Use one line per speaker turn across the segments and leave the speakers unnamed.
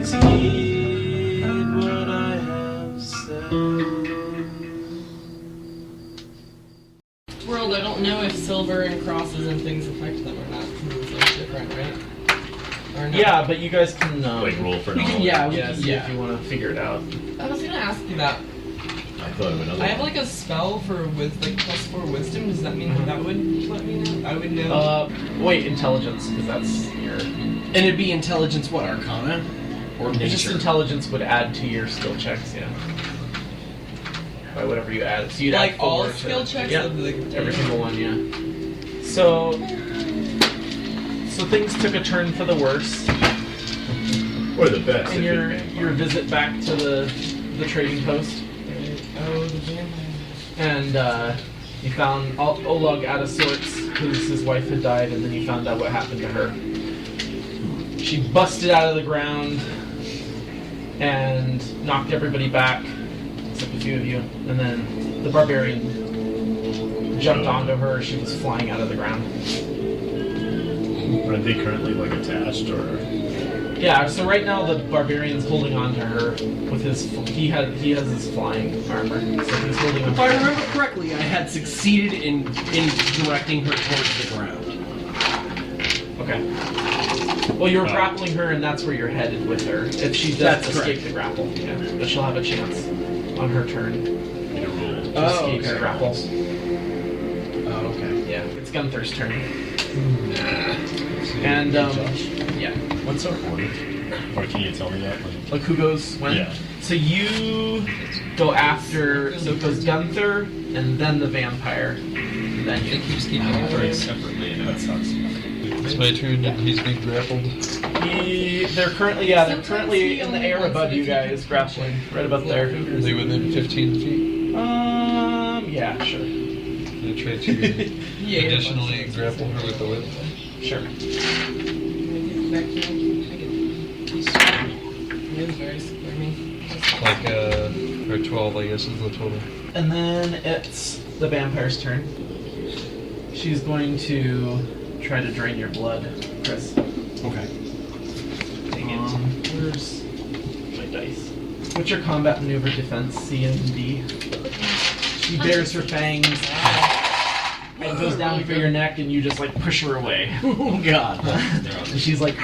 Please heed what I have said.
World, I don't know if silver and crosses and things affect them or not. It's like different, right? Or no?
Yeah, but you guys can
Like roll for knowledge.
see if you want to figure it out.
I was gonna ask you that.
I thought of another
I have
one.
like a spell for like +4 wisdom. Does that mean that would let me know? I would know.
Wait, intelligence, because that's your.
And it'd be intelligence, what, Arcana? Or
It's just
nature?
intelligence would add to your skill checks, yeah. By whatever you add. So you'd
like
add
all
4
skill
to,
checks?
Yeah,
Of the,
every single one, yeah. So things took a turn for the worse.
Or the best.
And
if
your
it
your visit back to the trading post.
Oh, the vampire.
And you found Oleg out of sorts because his wife had died, and then you found out what happened to her. She busted out of the ground and knocked everybody back, except a few of you. And then the barbarian jumped onto her. She was flying out of the ground.
Are they currently like attached or?
Yeah. So right now the barbarian's holding on to her with his. He has his flying armor, so he's holding on.
If I remember correctly, I had succeeded in directing her towards the ground.
Okay. Well, you're grappling her, and that's where you're headed with her. If she does escape the grapple, yeah, but she'll have a chance on her turn to escape the grapple.
Oh, okay.
Yeah, it's Gunther's turn. And yeah,
What's our order? Or can you tell me that?
like who goes when?
Yeah.
So you go after. So it goes Gunther, and then the vampire, and then you.
Keeps keeping it separately.
That sucks.
It's my turn and he's being grappled.
They're currently in the air above you guys, grappling right above there.
Are they within 15 feet?
Yeah, sure.
Can I try to additionally grapple her with the whip?
Sure.
Like, or 12, I guess, is the total.
And then it's the vampire's turn. She's going to try to drain your blood, Chris.
Okay.
Dang it. Where's my dice? What's your combat maneuver defense, C and D? She bares her fangs and goes down for your neck, and you just like push her away.
Oh, God.
And she's like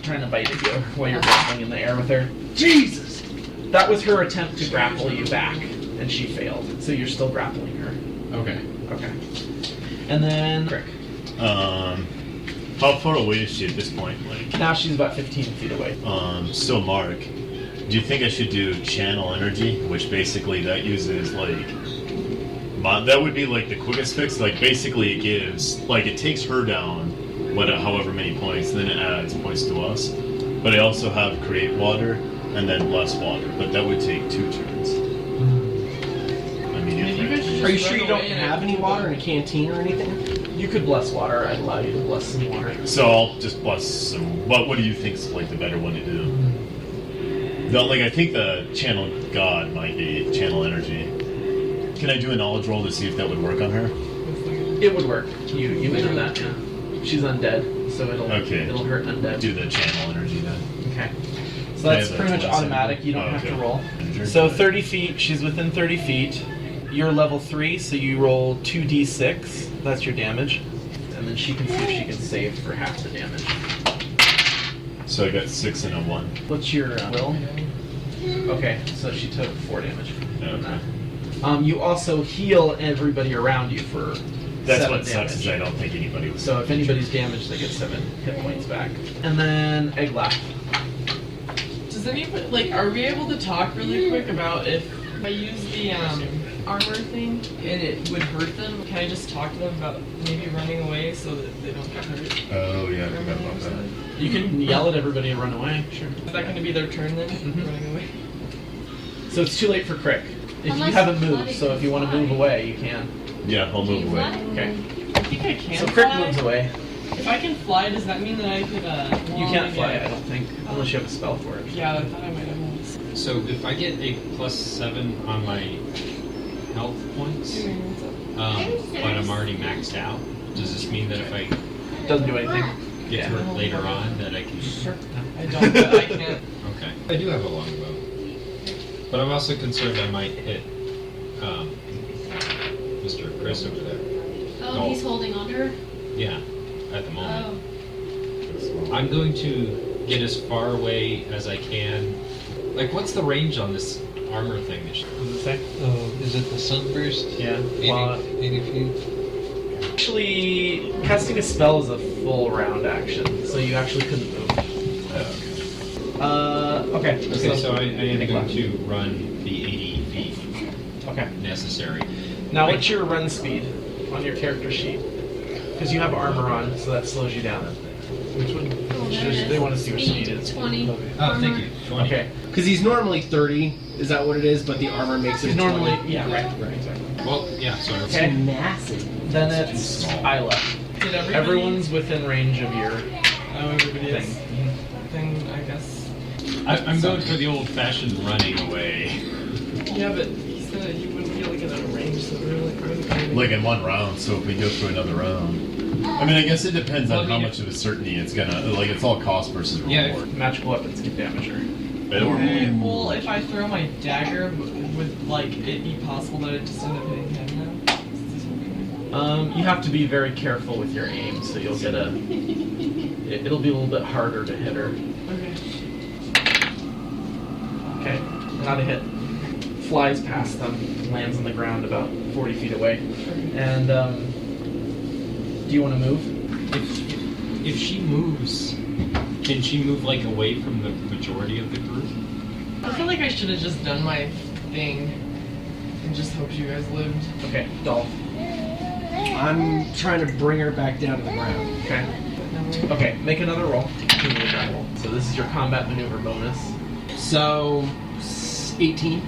trying to bite at you while you're grappling in the air with her.
Jesus!
That was her attempt to grapple you back, and she failed. So you're still grappling her.
Okay.
Okay. And then Crick.
How far away is she at this point? Like,
Now she's about 15 feet away.
so Mark, do you think I should do channel energy, which basically that uses like, that would be like the quickest fix. Like basically it gives, like it takes her down, however many points, then it adds points to us. But I also have create water and then bless water, but that would take 2 turns. Immediately.
Are you sure you don't have any water in a canteen or anything?
You could bless water. I'd allow you to bless some water.
So I'll just bless some. What do you think is like the better one to do? I think the channel god might be channel energy. Can I do a knowledge roll to see if that would work on her?
It would work. You may know that. Yeah. She's undead, so it'll hurt undead.
Do the channel energy then.
Okay. So that's
Yeah,
pretty much
that's
automatic. You don't
oh,
have
okay.
to roll. So 30 feet. She's within 30 feet. You're level 3, so you roll 2d6. That's your damage, and then she can see if she can save for half the damage.
So I got 6 and a 1.
What's your will? Okay, so she took 4 damage.
Okay.
You also heal everybody around you for
That's
7
what sucks
damage.
is I don't think anybody was.
So if anybody's damaged, they get 7 hit points back. And then Egglaf.
Does anybody, are we able to talk really quick about if I use the armor thing and it would hurt them? Can I just talk to them about maybe running away so that they don't get hurt?
Oh yeah, I forgot about that.
You can yell at everybody and run away. Sure.
Is that going to be their turn then? Running away?
So it's too late for Crick. If
Unless
you haven't
it's
moved,
flooding,
so if you want to move away, you can.
Yeah, I'll move away.
Okay.
I think I can
So Crick
fly.
moves away.
If I can fly, does that mean that I could,
You can't fly, I don't think, unless you have a spell for it.
Yeah, I thought I might have one.
So if I get a +7 on my health points, but I'm already maxed out, does this mean that if I
Doesn't do anything.
get hurt later on that I can?
I don't, but I can't.
Okay. I do have a longbow, but I'm also concerned I might hit Mr. Chris over there.
Oh, he's holding on to her?
Yeah, at the moment.
Oh.
I'm going to get as far away as I can. Like, what's the range on this armor thing? That
What does it say?
Is it the sunburst?
Yeah.
80,
Well,
80 feet?
actually, casting a spell is a full round action, so you actually couldn't move. Okay.
Okay, so I am going to run the 80 feet
Okay.
necessary.
Now, what's your run speed on your character sheet? Because you have armor on, so that slows you down. Which one?
Oh, there it is.
They want to see what speed is.
20.
Oh, thank you. 20.
Okay.
Because he's normally 30. Is that what it is? But the armor makes it
He's normally,
20.
yeah, right, exactly.
Well, yeah, so it's
Okay.
Massive.
Then it's Isla.
Did everybody?
Everyone's within range of your
Oh, everybody is.
thing.
Thing, I guess.
I'm going for the old-fashioned running away.
Yeah, but he said that he wouldn't be able to get out of range, so we're like,
Like in one round, so if we go through another round. I mean, I guess it depends on how much of a certainty it's gonna, like, it's all cost versus
Yeah.
reward.
Magical weapons can damage her.
Okay, well, if I throw my dagger, would like it be possible that it just end up hitting him now?
You have to be very careful with your aim, so you'll get a. It'll be a little bit harder to hit her.
Okay.
Okay, not a hit. Flies past them, lands on the ground about 40 feet away. And do you want to move?
if she moves, can she move like away from the majority of the group?
I feel like I should have just done my thing and just hoped you guys lived.
Okay, Dolph.
I'm trying to bring her back down to the ground.
Okay. Okay, make another roll. So this is your combat maneuver bonus.
So, 18.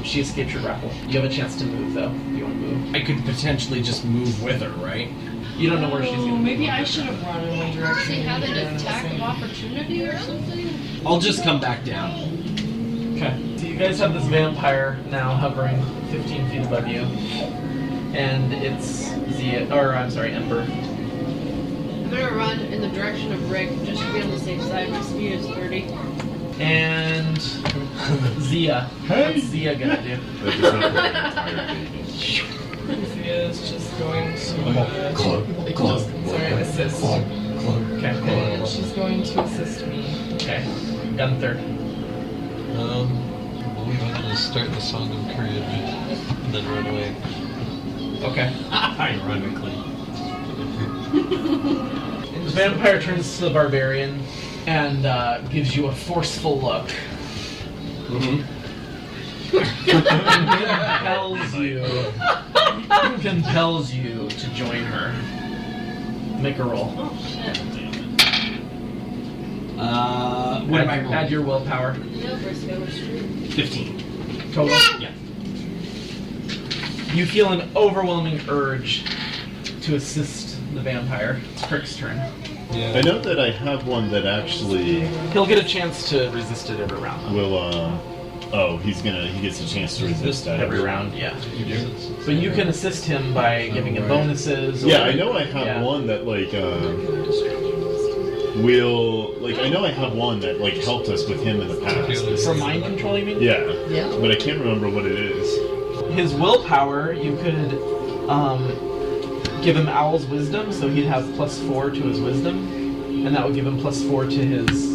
She escaped your grapple. You have a chance to move though. If you want to move.
I could potentially just move with her, right?
You don't know where she's going to
Oh,
move.
maybe I should have run in one direction.
Does he have
and
an
you ran in the
attack
same.
of opportunity or something?
I'll just come back down.
Okay. So you guys have this vampire now hovering 15 feet above you. And it's Ember.
I'm gonna run in the direction of Rick just to be on the safe side. My speed is 30.
And Zia. What's Zia gonna do?
That does not work entirely.
Zia is just going to sorry, assist.
Okay.
And she's going to assist me.
Okay. Gunther.
I believe I'm gonna start the Song of Courage and then run away.
Okay.
Ironically.
The vampire turns to the barbarian and gives you a forceful look. compels you to join her. Make a roll.
Oh shit.
What am I rolling?
Add your willpower.
No, Briscoe.
15.
Total.
Yeah.
You feel an overwhelming urge to assist the vampire. It's Crick's turn.
Yeah.
I know that I have one that actually
He'll get a chance to resist it every round.
will, he gets a chance to resist that
Every round, yeah.
You do?
But you can assist him by giving him bonuses. Or,
Yeah, I know I have
yeah.
one that, like, I know I have one that, like, helped us with him in the past.
For mind control, you mean?
Yeah.
Yeah.
But I can't remember what it is.
His willpower, you could give him Owl's wisdom, so he'd have +4 to his wisdom, and that would give him +4 to his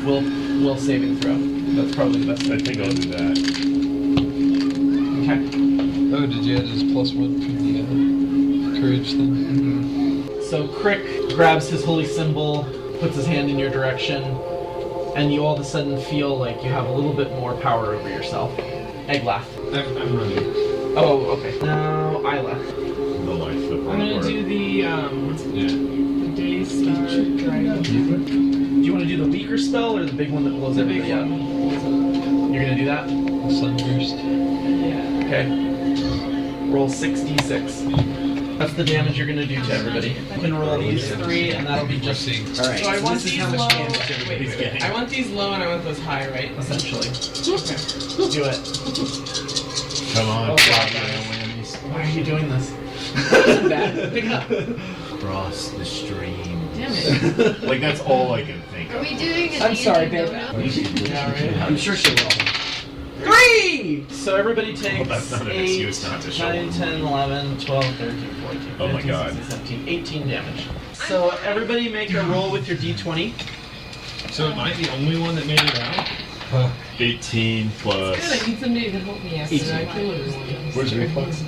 will saving throw. That's probably the best.
I think I'll do that.
Okay.
Oh, did you add his +1 from the courage thing?
So Crick grabs his holy symbol, puts his hand in your direction, and you all of a sudden feel like you have a little bit more power over yourself. Eglath.
I'm running.
Oh, okay. Now Isla.
The life of
I'm gonna do the
Yeah.
Daystar Dragon.
Do you want to do the weaker spell or the big one that blows
The big
everybody up?
one.
You're gonna do that?
The sunburst.
Yeah.
Okay. Roll 6d6. That's the damage you're gonna do to everybody. You can roll these 3, and that'll be just
Alright,
So I want
this is
these
how much
low.
damage
Wait,
everybody's
wait,
getting.
I want these low and I want those high, right?
essentially.
Okay.
Do it.
Come on,
Oh,
Claudia,
God.
whammies.
Why are you doing this? Bad. Pick it up.
Cross the stream.
Damn it.
Like that's all I can think
Are
of.
we doing a
I'm sorry,
D&D
babe.
donut?
Yeah, right.
I'm sure she will.
3! So everybody takes
Well, that's not an
8,
excuse not to show
9,
up.
10, 11, 12, 13, 14,
Oh my
15,
God.
16, 17, 18 damage. So everybody make a roll with your d20.
So am I the only one that made it out?
18
Good,
plus.
I need somebody to help me yesterday. I killed everyone.
Where's reflex?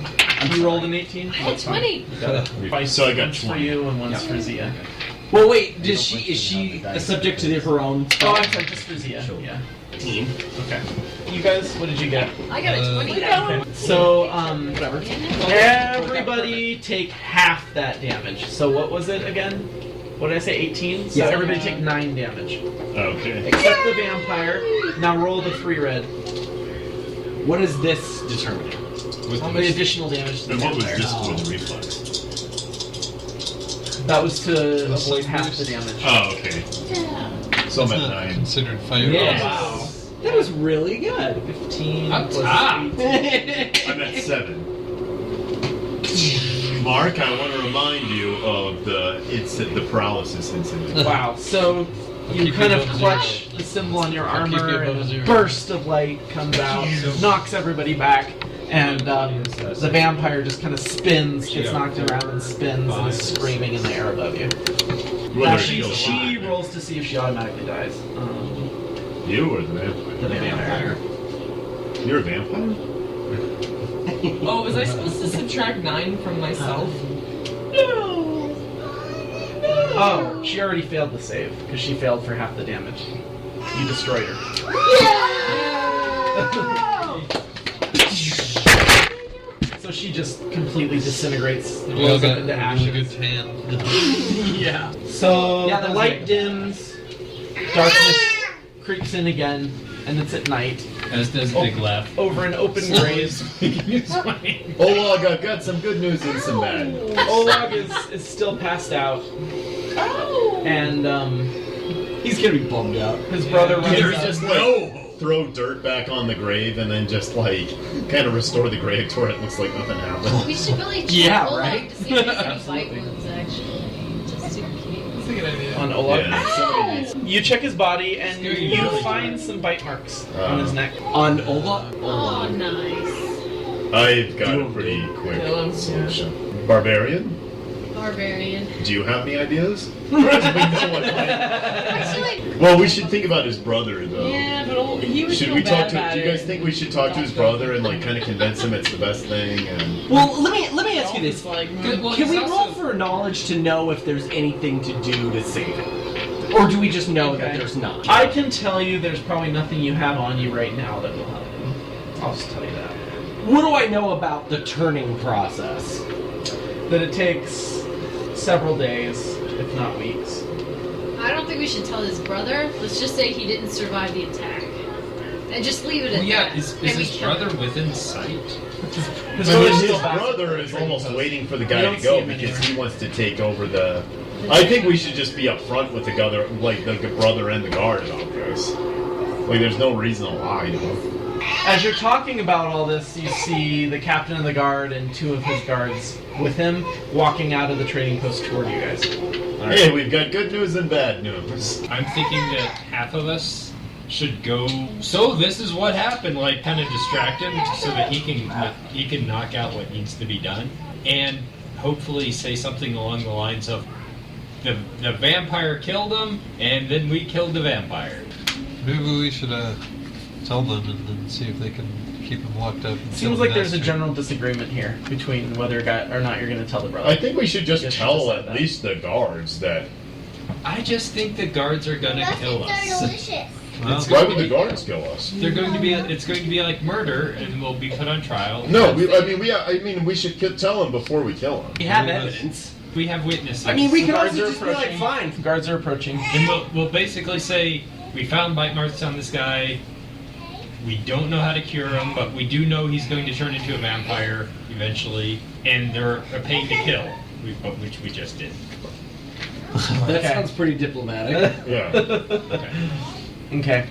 You rolled an 18?
Oh, 20.
So I got
One's for
20.
you and one's for Zia.
Well, wait. Is she subject to her own?
Oh, I'm sorry, just for Zia. Yeah.
Team.
Okay. You guys, what did you get?
I got a 20.
So,
Whatever.
everybody take half that damage. So what was it again? What did I say, 18? So
Yeah.
everybody take 9 damage.
Okay.
Except the vampire. Now roll the 3 red.
What is this determining?
How many additional damage to the
And what was
vampire?
this with reflex?
That was to
Plus
avoid
six
half
boost?
the damage.
Oh, okay. So I'm
It's
at
not
9.
considered fire.
Yeah.
Wow.
That was really good.
15
Up
plus
top.
18.
I'm at 7. Mark, I want to remind you of the paralysis incident.
Wow. So you
keep
kind
you
of
above
clutch
zero.
the symbol on your
I'll keep you
armor,
above
and a
zero.
burst of light comes out, knocks everybody back, and the vampire just kind of spins, gets knocked around and spins, and is screaming in the air above you. Now
Whether
she
it
she
feels
rolls to see if she automatically dies.
you or the vampire?
The vampire.
You're a vampire?
Oh, was I supposed to subtract 9 from myself?
Oh, she already failed the save because she failed for half the damage. You destroyed her. So she just completely disintegrates,
We all
blows up
got
into
a really good
ashes.
tan.
Yeah. So
Yeah, that
the
was
light
good.
dims, darkness creeps in again, and it's at night.
As does Big Laugh.
Over an open grave,
Olag, I've got some good news and some bad.
Olag is still passed out, and
He's gonna be bummed out.
his brother runs
Can we
up.
just like throw dirt back on the grave and then just like kind of restore the grave to where it looks like nothing happened?
We should really check
Yeah,
Oleg
right?
to see if there's any bite wounds, actually. Just in case.
That's a good idea.
On Olag.
Yeah, somebody needs.
You check his body, and
Scary
you
belly.
find some bite marks on his neck.
On Ola?
Oh, nice.
I've got a
Doom,
pretty
doom.
quick
Kill him, yeah.
solution. Barbarian,
Barbarian.
do you have any ideas? We know what life-
Actually,
Well, we should think about his brother though.
Yeah, but he was
Should
so
we
bad
talk to?
about
Do you
it.
guys think we should talk to his brother and like kind of convince him it's the best thing? And
Well, let me ask you this.
It's like,
Good, well,
Can we
he's
roll
also-
for knowledge to know if there's anything to do to save it? Or do we just know that
Okay.
there's not?
I can tell you there's probably nothing you have on you right now that will help him. I'll just tell you that.
What do I know about the turning process?
That it takes several days, if not weeks.
I don't think we should tell his brother. Let's just say he didn't survive the attack. And just leave it at
Well, yeah,
that.
is
And we
his
kill him.
brother within sight?
His
I mean,
brother's
his
still back
brother
at
is
the
almost
post.
waiting for the
You
guy
don't
to
see
go
him
because
anywhere.
he wants to take over the. I think we should just be upfront with the other, like the brother and the guard about this. Like, there's no reason to lie, you know.
As you're talking about all this, you see the captain of the guard and 2 of his guards with him walking out of the trading post toward you guys.
Hey, we've got good news and bad news.
I'm thinking that half of us should go. So this is what happened. Like, kind of distract him so that he can knock out what needs to be done, and hopefully say something along the lines of, "The vampire killed him, and then we killed the vampire."
Maybe we should tell them and then see if they can keep him locked up. And
Seems like there's a general disagreement here between whether or not you're going to tell the brother.
I think we should just
Guess you
tell
decide
at
that.
least the guards that.
I just think the guards are gonna kill us.
Well,
Why would the guards kill us?
They're going to be. It's going to be like murder, and we'll be put on trial.
No, I mean, we should tell him before we kill him.
We have
Yes.
evidence.
We have witnesses.
I mean, we could
Guards
also
are
just be like,
approaching.
fine.
Guards are approaching.
And we'll basically say, we found bite marks on this guy. We don't know how to cure him, but we do know he's going to turn into a vampire eventually, and they're a pain to kill, which we just did.
That
Okay.
sounds pretty diplomatic.
Yeah.
Okay.
Okay.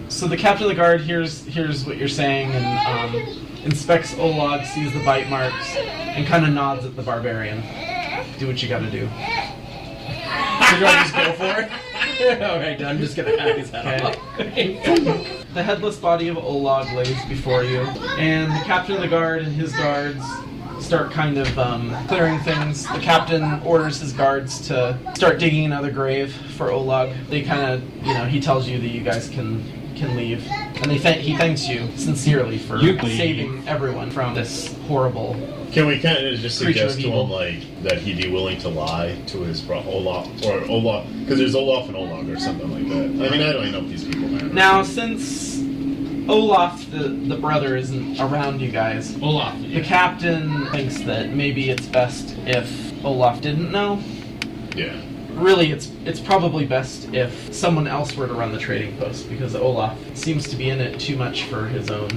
So the captain of the guard hears what you're saying and inspects Olag, sees the bite marks, and kind of nods at the barbarian. Do what you gotta do.
do I just go for it? Alright, I'm just gonna hack his head off.
The headless body of Olag lays before you, and the captain of the guard and his guards start kind of clearing things. The captain orders his guards to start digging another grave for Olag. They kind of, he tells you that you guys can leave, and he thanks you sincerely for
You can
saving everyone from this horrible.
Can we kind of just
Creature
suggest
of
to
evil.
him like that he'd be willing to lie to his Olaf because there's Olaf and Olag or something like that. I mean, I don't know if these people matter.
Now, since Olaf, the brother, isn't around you guys,
Olaf.
the captain thinks that maybe it's best if Olaf didn't know.
Yeah.
Really, it's probably best if someone else were to run the trading post, because Olaf seems to be in it too much for his own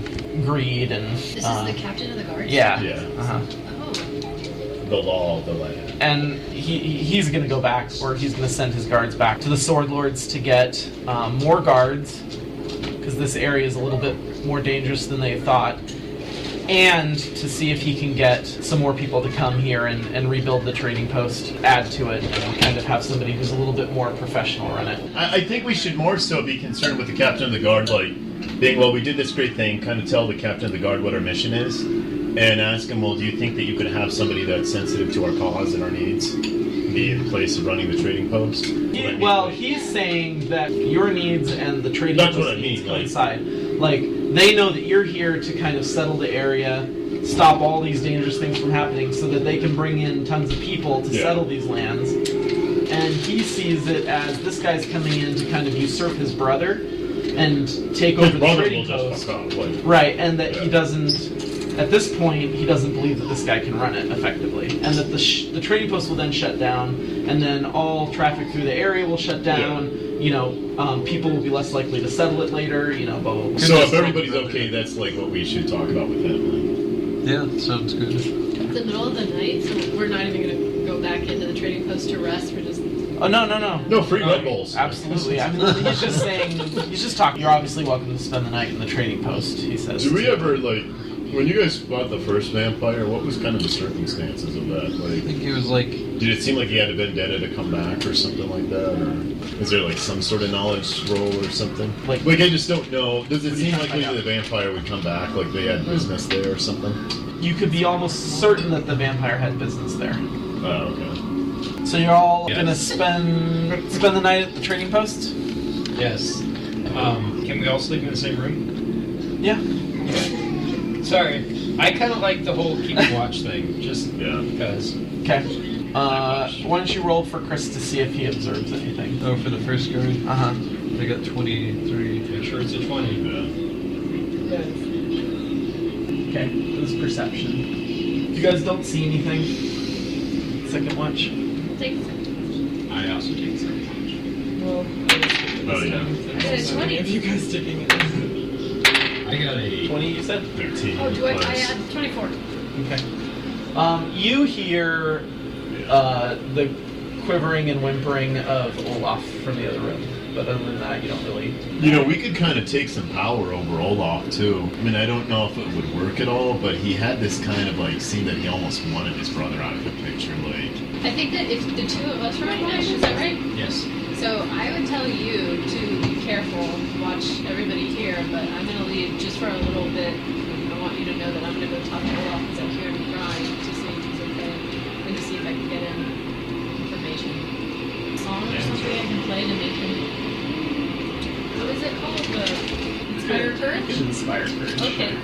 greed and.
This is the captain of the guards?
Yeah.
Yeah.
Uh-huh.
Oh.
The law of the land.
And he's going to go back, or he's going to send his guards back to the Sword Lords to get more guards, because this area is a little bit more dangerous than they thought, and to see if he can get some more people to come here and rebuild the trading post, add to it, and kind of have somebody who's a little bit more professional run it.
I think we should more so be concerned with the captain of the guard, like being, well, we did this great thing, kind of tell the captain of the guard what our mission is, and ask him, well, do you think that you could have somebody that's sensitive to our cause and our needs be in place of running the trading post?
He's saying that your needs and the trading
That's
post
what I
needs
mean, like-
coincide. Like, they know that you're here to kind of settle the area, stop all these dangerous things from happening, so that they can bring in tons of people to
Yeah.
settle these lands. And he sees it as this guy's coming in to kind of usurp his brother and take
His
over the
brother will
trading
just
post.
fuck off. Like,
Right, and that he
Yeah.
doesn't, at this point, he doesn't believe that this guy can run it effectively. And that the trading post will then shut down, and then all traffic through the area will shut down. People will be less likely to settle it later, blah, blah, blah.
so if everybody's okay, that's like what we should talk about with him.
Yeah, sounds good.
It's the middle of the night, so we're not even going to go back into the trading post to rest. We're just.
Oh, no.
No, free Red Bulls.
Absolutely. I mean, he's just saying, he's just talking. You're obviously welcome to spend the night in the trading post, he says.
Did we ever, like, when you guys fought the first vampire, what was kind of the circumstances of that?
I
Like,
think he was like,
did it seem like he had a vendetta to come back or something like that? Or is there, like, some sort of knowledge roll or something?
Like-
I just don't know. Does it
What do you
seem
have
like
to find
maybe the vampire would come back, like they had business there or something?
You could be almost certain that the vampire had business there.
Oh, okay.
So you're all
Yes.
gonna spend the night at the trading post?
Yes. Can we all sleep in the same room?
Yeah.
Sorry. I kind of like the whole keeping watch thing, just
Yeah.
because.
Okay. Why don't you roll for Chris to see if he observes anything?
oh, for the first guard,
Uh-huh.
I got 23.
Make sure it's a 20.
Yeah.
Okay. This is perception. If you guys don't see anything, second watch.
Take
I also take some watch.
Well,
Oh, yeah.
There's so many of you guys taking it.
I got a
20, you said?
13
Oh, do I
plus-
add 24?
Okay. You hear the quivering and whimpering of Olaf from the other room, but other than that, you don't really.
We could kind of take some power over Olaf too. I mean, I don't know if it would work at all, but he had this kind of like scene that he almost wanted his brother out of the picture. Like,
I think that if the two of us run now, is that right?
yes.
So I would tell you to be careful, watch everybody here, but I'm going to leave just for a little bit. I want you to know that I'm going to go talk to Olaf because I'm hearing him crying to see if he's okay and to see if I can get him information. Song or something I can play to make him. What is it called? The Inspire Courage?
Inspire courage.
Okay.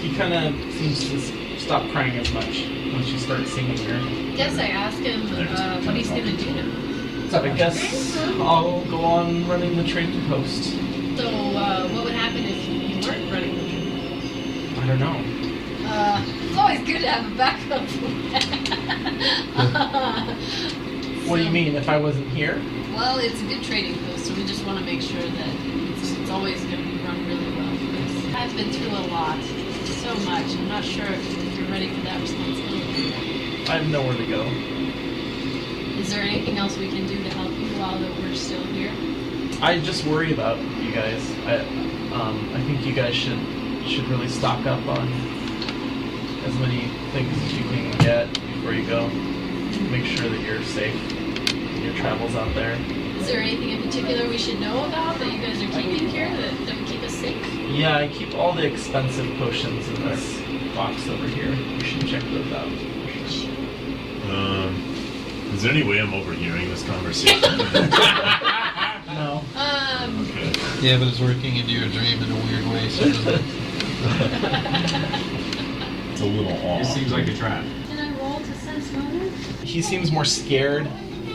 He kind of seems to stop crying as much once you start singing here.
Guess I asked him what he's going to do now.
So I guess I'll go on running the trading post.
So what would happen if you weren't running the trading
I don't know.
It's always good to have a backup plan.
What do you mean, if I wasn't here?
Well, it's a good trading post, so we just want to make sure that it's always going to be run really well. Because I've been through a lot, so much. I'm not sure if you're ready for that responsibility.
I have nowhere to go.
Is there anything else we can do to help you while that we're still here?
I just worry about you guys. I think you guys should really stock up on as many things as you can get before you go. Make sure that you're safe. in your travels out there.
Is there anything in particular we should know about that you guys are keeping here that would keep us safe?
Yeah, I keep all the expensive potions in this box over here. You should check those out.
Is there any way I'm overhearing this conversation?
No.
Okay.
Yeah, but it's working into your dream in a weird way, so it doesn't-
It's a little
This
off.
seems like a trap.
Can I roll to sense motive?
He seems more scared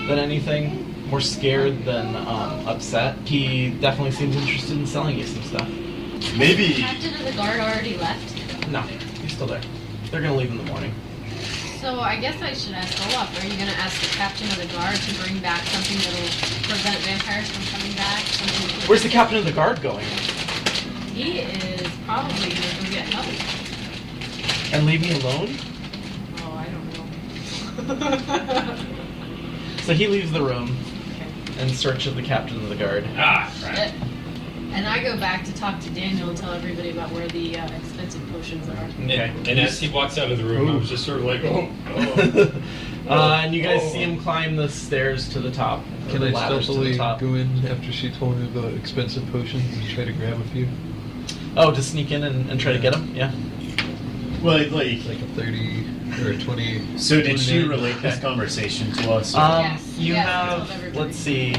than anything. More scared than upset. He definitely seems interested in selling you some stuff.
The
Maybe.
captain of the guard already left.
No, he's still there. They're gonna leave in the morning.
So I guess I should ask Olaf, are you going to ask the captain of the guard to bring back something that will prevent vampires from coming back? Something
Where's the captain of the guard going?
He is probably going to go get help.
And leave me alone?
Oh, I don't know.
So he leaves the room in search of the captain of the guard.
Ah, right.
And I go back to talk to Daniel and tell everybody about where the expensive potions are.
Okay.
And as he walks out of the room, I was just sort of like, oh.
And you guys see him climb the stairs to the top. or
Can
the
I
ladders to the
stealthily
top.
go in after she told me about expensive potions and try to grab a few?
Oh, to sneak in and try to get him? Yeah.
Well,
It's
like.
like a 30 or 20.
So did she
29.
relate this conversation to us?
Yes,
You
yes, I
have,
told everybody.
let's see,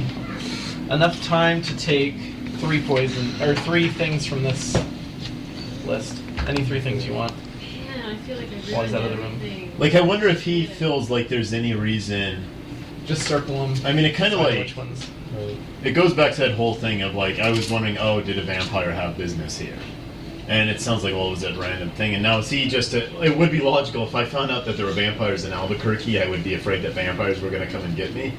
enough time to take 3 things from this list. Any 3 things you want.
Man, I feel like I really
While he's out of the room.
everything.
Like, I wonder if he feels like there's any reason.
Just circle them.
I mean, it kind of
Decide
like.
which ones.
It goes back to that whole thing of like, I was wondering, oh, did a vampire have business here? And it sounds like, well, it was that random thing. And now is he just it would be logical if I found out that there were vampires in Albuquerque, I would be afraid that vampires were going to come and get me.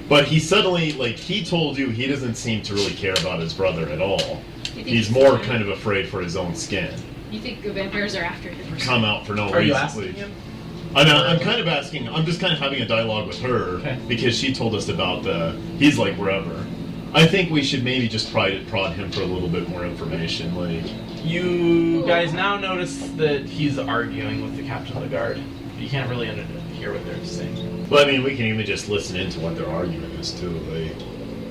But he suddenly, like, he told you he doesn't seem to really care about his brother at all.
You think
He's more kind of afraid for his own skin.
You think the vampires are after him?
Come out for no
Are you
reason.
asking him?
I'm kind of asking, I'm just kind of having a dialogue with her
Okay.
because she told us about he's like wherever. I think we should maybe just prod him for a little bit more information. Like,
You guys now notice that he's arguing with the captain of the guard. But you can't really hear what they're saying.
well, I mean, we can even just listen into what their argument is too. Like,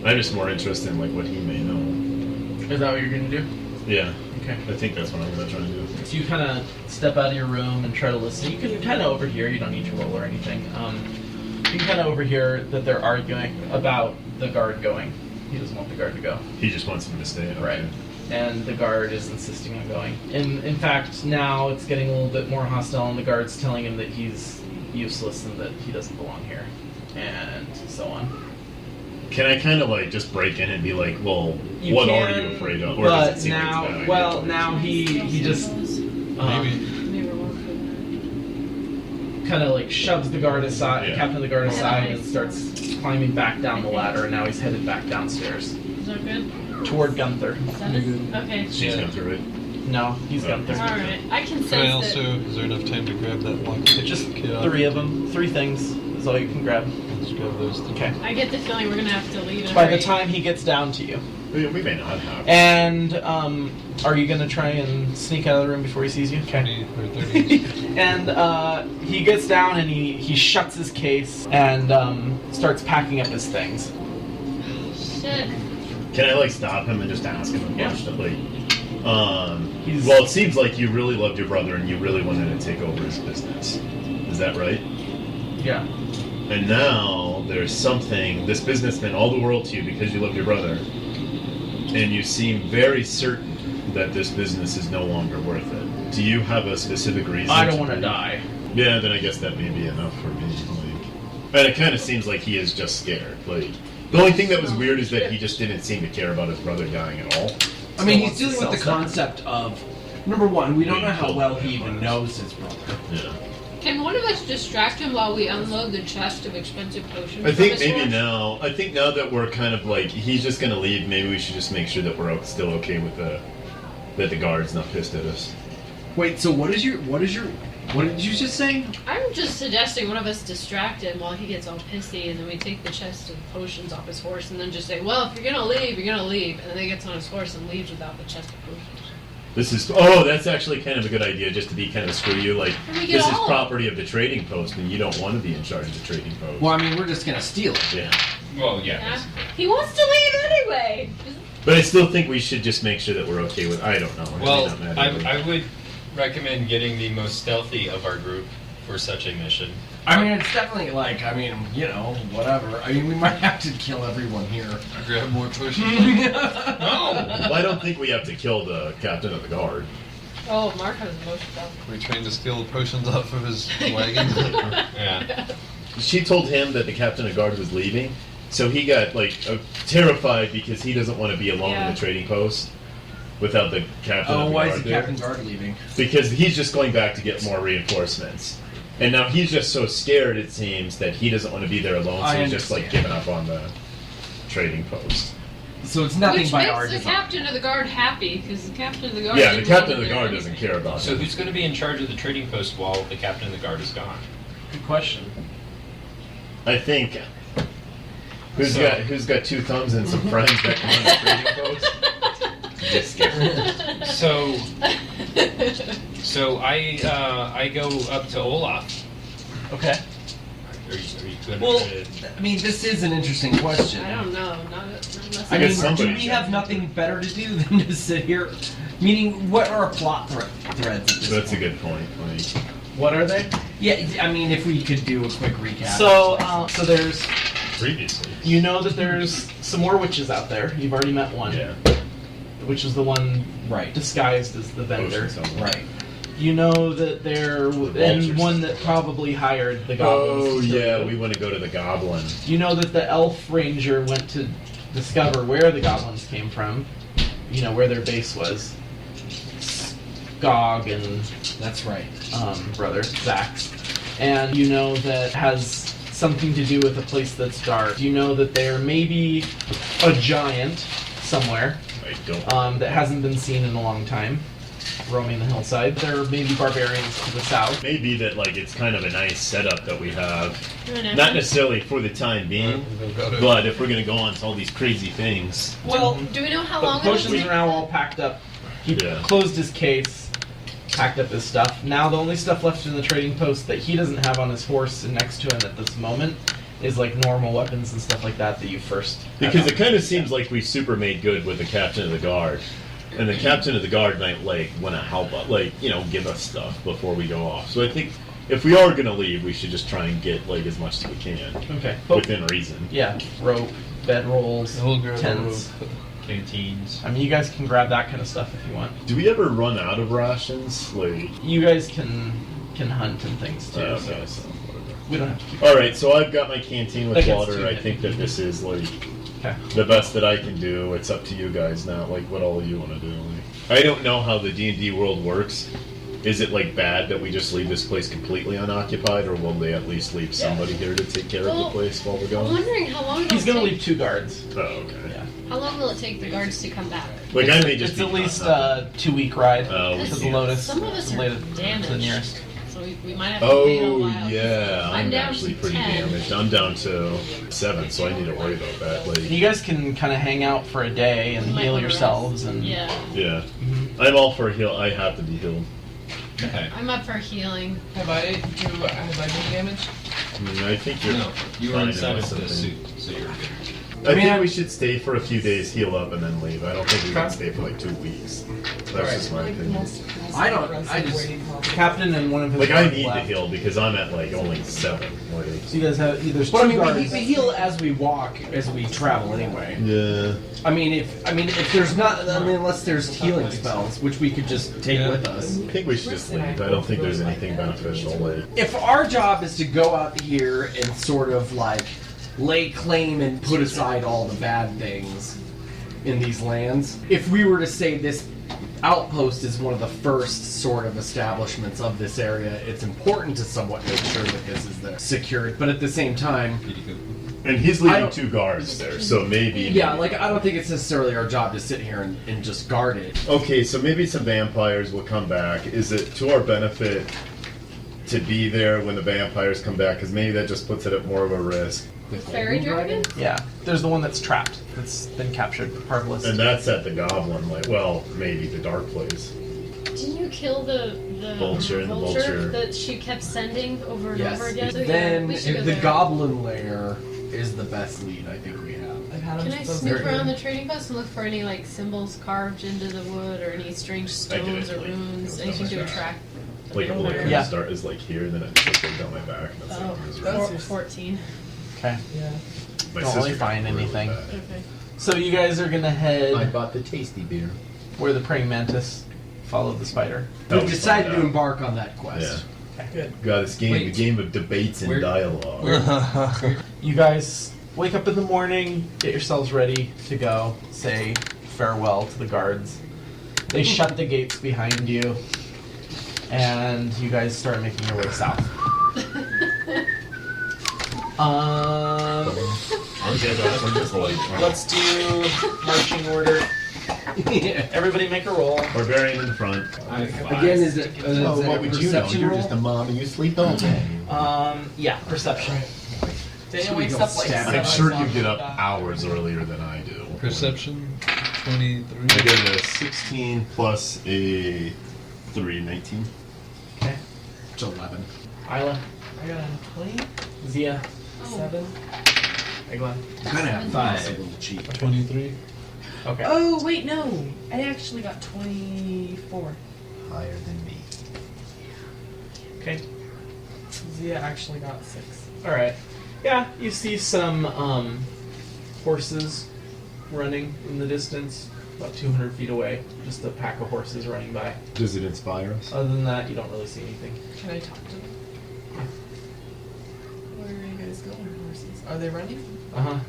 I'm just more interested in like what he may know.
Is that what you're gonna do?
Yeah,
Okay.
I think that's what I'm gonna try to do.
So you kind of step out of your room and try to listen. You can kind of overhear. You don't need to roll or anything. You can kind of overhear that they're arguing about the guard going. He doesn't want the guard to go.
He just wants him to stay. Okay.
Right. And the guard is insisting on going. In fact, now it's getting a little bit more hostile, and the guard's telling him that he's useless and that he doesn't belong here, and so on.
Can I kind of like just break in and be like, well,
You
what
can,
are you afraid of? Or
but
does it seem like
now,
it's a bad idea?
well, now he just
Maybe.
They were well for
kind of like shoves the guard aside,
Yeah.
captain of the guard aside, and starts climbing back down the ladder. And now he's headed back downstairs
that. Is that good?
toward Gunther.
Is that it? Okay.
She's
Yeah.
gone through it.
No, he's Gunther.
Alright. I can sense
Can I also,
that.
is there enough time to grab that lock pick
Just
kid off?
3 of them. 3 things is all you can grab.
Let's grab those.
Okay.
I get the feeling we're going to have to leave in a
By the
hurry.
time he gets down to you.
We may not have.
And are you gonna try and sneak out of the room before he sees you?
20 or 30.
And he gets down and he shuts his case and starts packing up his things.
Shit.
Can I like stop him and just ask him a
Yeah.
question? Like,
He's-
well, it seems like you really loved your brother and you really wanted to take over his business. Is that right?
Yeah.
And now there's something. This business meant all the world to you because you loved your brother, and you seem very certain that this business is no longer worth it. Do you have a specific reason?
I don't want to
believe-
die.
Yeah, then I guess that may be enough for me. Like, and it kind of seems like he is just scared. Like, the only thing that was weird is that he just didn't seem to care about his brother dying at all.
I mean,
Still
he's dealing
wants
with
to
the
sell
concept of, number one, we don't know how
Being
well
told
he even
vampires.
knows his brother.
Yeah.
Can one of us distract him while we unload the chest of expensive potions?
I think
from his
maybe
horse?
now. I think now that we're kind of like he's just gonna leave. Maybe we should just make sure that we're still okay with that the guard's not pissed at us.
Wait, so what did you just say?
I'm just suggesting one of us distract him while he gets all pissy, and then we take the chest of potions off his horse, and then just say, "Well, if you're gonna leave, you're gonna leave," and then he gets on his horse and leaves without the chest of potions.
That's actually kind of a good idea, just to be kind of screw you. Like
And we get
this is
all-
property of the trading post, and you don't want to be in charge of the trading post.
Well, I mean, we're just gonna steal it.
Yeah.
Well,
Yeah.
yeah.
He wants to leave anyway.
But I still think we should just make sure that we're okay with. I don't know. It may
Well,
not matter.
I would recommend getting the most stealthy of our group for such a mission.
I mean, it's definitely like, whatever. I mean, we might have to kill everyone here.
Grab more potions.
No.
Well, I don't think we have to kill the captain of the guard.
Oh, Mark has most stuff.
We trying to steal the potions off of his wagon.
Yeah.
She told him that the captain of guard was leaving, so he got terrified because he doesn't want to be alone in the trading post without the captain of the
why
guard
is the
there.
Captain Guard leaving?
Because he's just going back to get more reinforcements. And now he's just so scared, it seems, that he doesn't want to be there alone, so
I
he's just
understand.
giving up on the trading post.
So it's nothing
Which
by
makes
our
the
design.
captain of the guard happy, because the captain of the guard.
Yeah, the
didn't
captain
want
of the
to
guard
do
doesn't
anything.
care about
So
him.
who's going to be in charge of the trading post while the captain of the guard is gone?
Good question.
I think. Who's got two thumbs and some friends that come on the trading post? Just kidding.
So I go up to Olaf.
Okay.
Are you good?
Well, I mean, this is an interesting question.
I don't know. Not unless
I guess
do
somebody's
we
got
have
to.
nothing better to do than to sit here? Meaning, what are our plot threads at this
That's a
point?
good point. Like,
What are they?
Yeah, I mean, if we could do a quick recap.
So there's,
previously.
you know that there's some more witches out there. You've already met one,
Yeah.
which is the one
Right.
disguised as the vendor.
Ocean somewhere.
Right.
You know that there,
The
and
vultures.
one that probably hired the goblins.
Oh
to-
yeah, we want to go to the goblin.
You know that the elf ranger went to discover where the goblins came from. You know where their base was. Gog and
That's right.
brother Zax, and you know that has something to do with a place that's dark. You know that there may be a giant somewhere
I don't.
that hasn't been seen in a long time, roaming the hillside. There may be barbarians to the south.
Maybe that it's kind of a nice setup that we have.
Whatever.
Not necessarily for the time being, but if we're gonna go on to all these crazy things.
Well,
Do we know how
the
long it'll
potions
take?
are now all packed up. He
Yeah.
closed his case, packed up his stuff. Now the only stuff left in the trading post that he doesn't have on his horse and next to him at this moment is normal weapons and stuff like that you first had
Because
on.
it kind of seems like we super made good with the captain of the guard. And the captain of the guard might want to help us, give us stuff before we go off. So I think if we are gonna leave, we should just try and get as much as we can
Okay. But,
within reason.
yeah, rope, bedrolls,
We'll grab a
tents.
rope.
Canteens.
I mean, you guys can grab that kind of stuff if you want.
Do we ever run out of rations?
You guys can hunt and things too.
Okay,
So
so whatever.
we don't have to keep.
All right, so I've got my canteen with
That gets
water.
too
I
heavy.
think that this is
Okay.
the best that I can do. It's up to you guys now. What all of you want to do? I don't know how the D&D world works. Is it bad that we just leave this place completely unoccupied, or will they at least leave somebody here to take care of the
Well,
place while we're
I'm
going?
wondering how long it'll
He's gonna
take.
leave 2 guards.
Oh, okay.
Yeah.
How long will it take the guards to come back?
I may just
It's
be
at least
caught up.
a 2-week ride
Oh,
to
Because
the Lotus.
Some of us
to
are
the- to the
damaged,
nearest.
so we might have to wait a
Oh
while.
yeah,
I'm
I'm
down
actually
to
pretty
10.
damaged. I'm down to 7, so I need to worry about that.
You guys can kind of hang out for a day and
We might
heal
wanna rest.
yourselves and
Yeah,
Yeah, I'm all for a heal. I have to be healed.
Okay.
I'm up for healing.
Have I been damaged?
I think you're.
No, you were
fine
inside
unless
of the
something-
suit, so you're good.
I think we should stay for a few days, heal up, and then leave. I don't think we can stay for 2 weeks. That's just my opinion.
I just-
Captain and one of his
I
guards
need to
left.
heal because I'm at only 7.
So you guys have either
But I mean,
guards.
we heal as we walk, as we travel anyway.
Yeah.
I mean, if there's not, unless there's healing spells, which we could just take
Yeah.
with us.
I think we should just leave. I don't think there's anything beneficial.
If our job is to go out here and sort of lay claim and put aside all the bad things in these lands, if we were to say this outpost is one of the first sort of establishments of this area, it's important to somewhat make sure that this is there secured. But at the same time,
And he's
I
leaving
don't-
2 guards there, so maybe.
yeah, I don't think it's necessarily our job to sit here and just guard it.
Okay, so maybe some vampires will come back. Is it to our benefit to be there when the vampires come back? Because maybe that just puts it at more of a risk.
Fairy dragon?
Yeah, there's the one that's trapped, that's been captured, harmless.
And that's at the goblin, maybe the dark place.
Didn't you kill the
Vulture and the vulture.
that she kept sending over and
Yes.
over again? So, yeah,
Then
we should go
the
there.
goblin lair is the best lead I think we have.
I've had
Can
them
I
since
snoop
they're
around
good.
the trading post and look for any like symbols carved into the wood or any strange
I did
stones
it,
or
like,
runes,
it was
anything
down
to
my back.
attract?
Like a bullet
Yeah.
from
Yeah.
the start is like here, and then it just goes down my back. And that's
Oh,
like miserable.
that's your
14.
Okay.
Yeah.
My
Don't really
sister got
find
really
anything.
bad.
Okay.
So you guys are gonna head
bought the tasty beer.
where the praying mantis followed the spider.
That
We've
was
decided
fun,
to
yeah.
embark on that quest.
Good.
God, this game,
Wait.
the game of debates and
Where-
dialogue.
You guys wake up in the morning, get yourselves ready to go, say farewell to the guards. They shut the gates behind you, and you guys start making your way south. Let's do marching order. Everybody make a roll.
Barbarian in the front.
Again, is it
Oh, what would you know?
perception
You're
roll?
just a mom and you sleep all day.
Yeah, perception.
Daniel
we
wakes
don't
up like
stab
I'm
7
sure you
o'clock
get up
in the-
hours earlier than I do.
Perception,
I
23.
get a 16 plus a 3, 19.
Okay.
It's 11.
Isla,
I got a 20,
Zia,
7.
Eglan.
Kind of have
5.
a little cheap.
23.
Okay.
Oh, wait, no. I actually got 24.
Higher than me.
Okay.
Zia actually got 6.
All right. Yeah, you see some horses running in the distance, about 200 feet away. Just a pack of horses running by.
Does it inspire us?
Other than that, you don't really see anything.
Can I talk to them? Where are you guys going, horses? Are they running?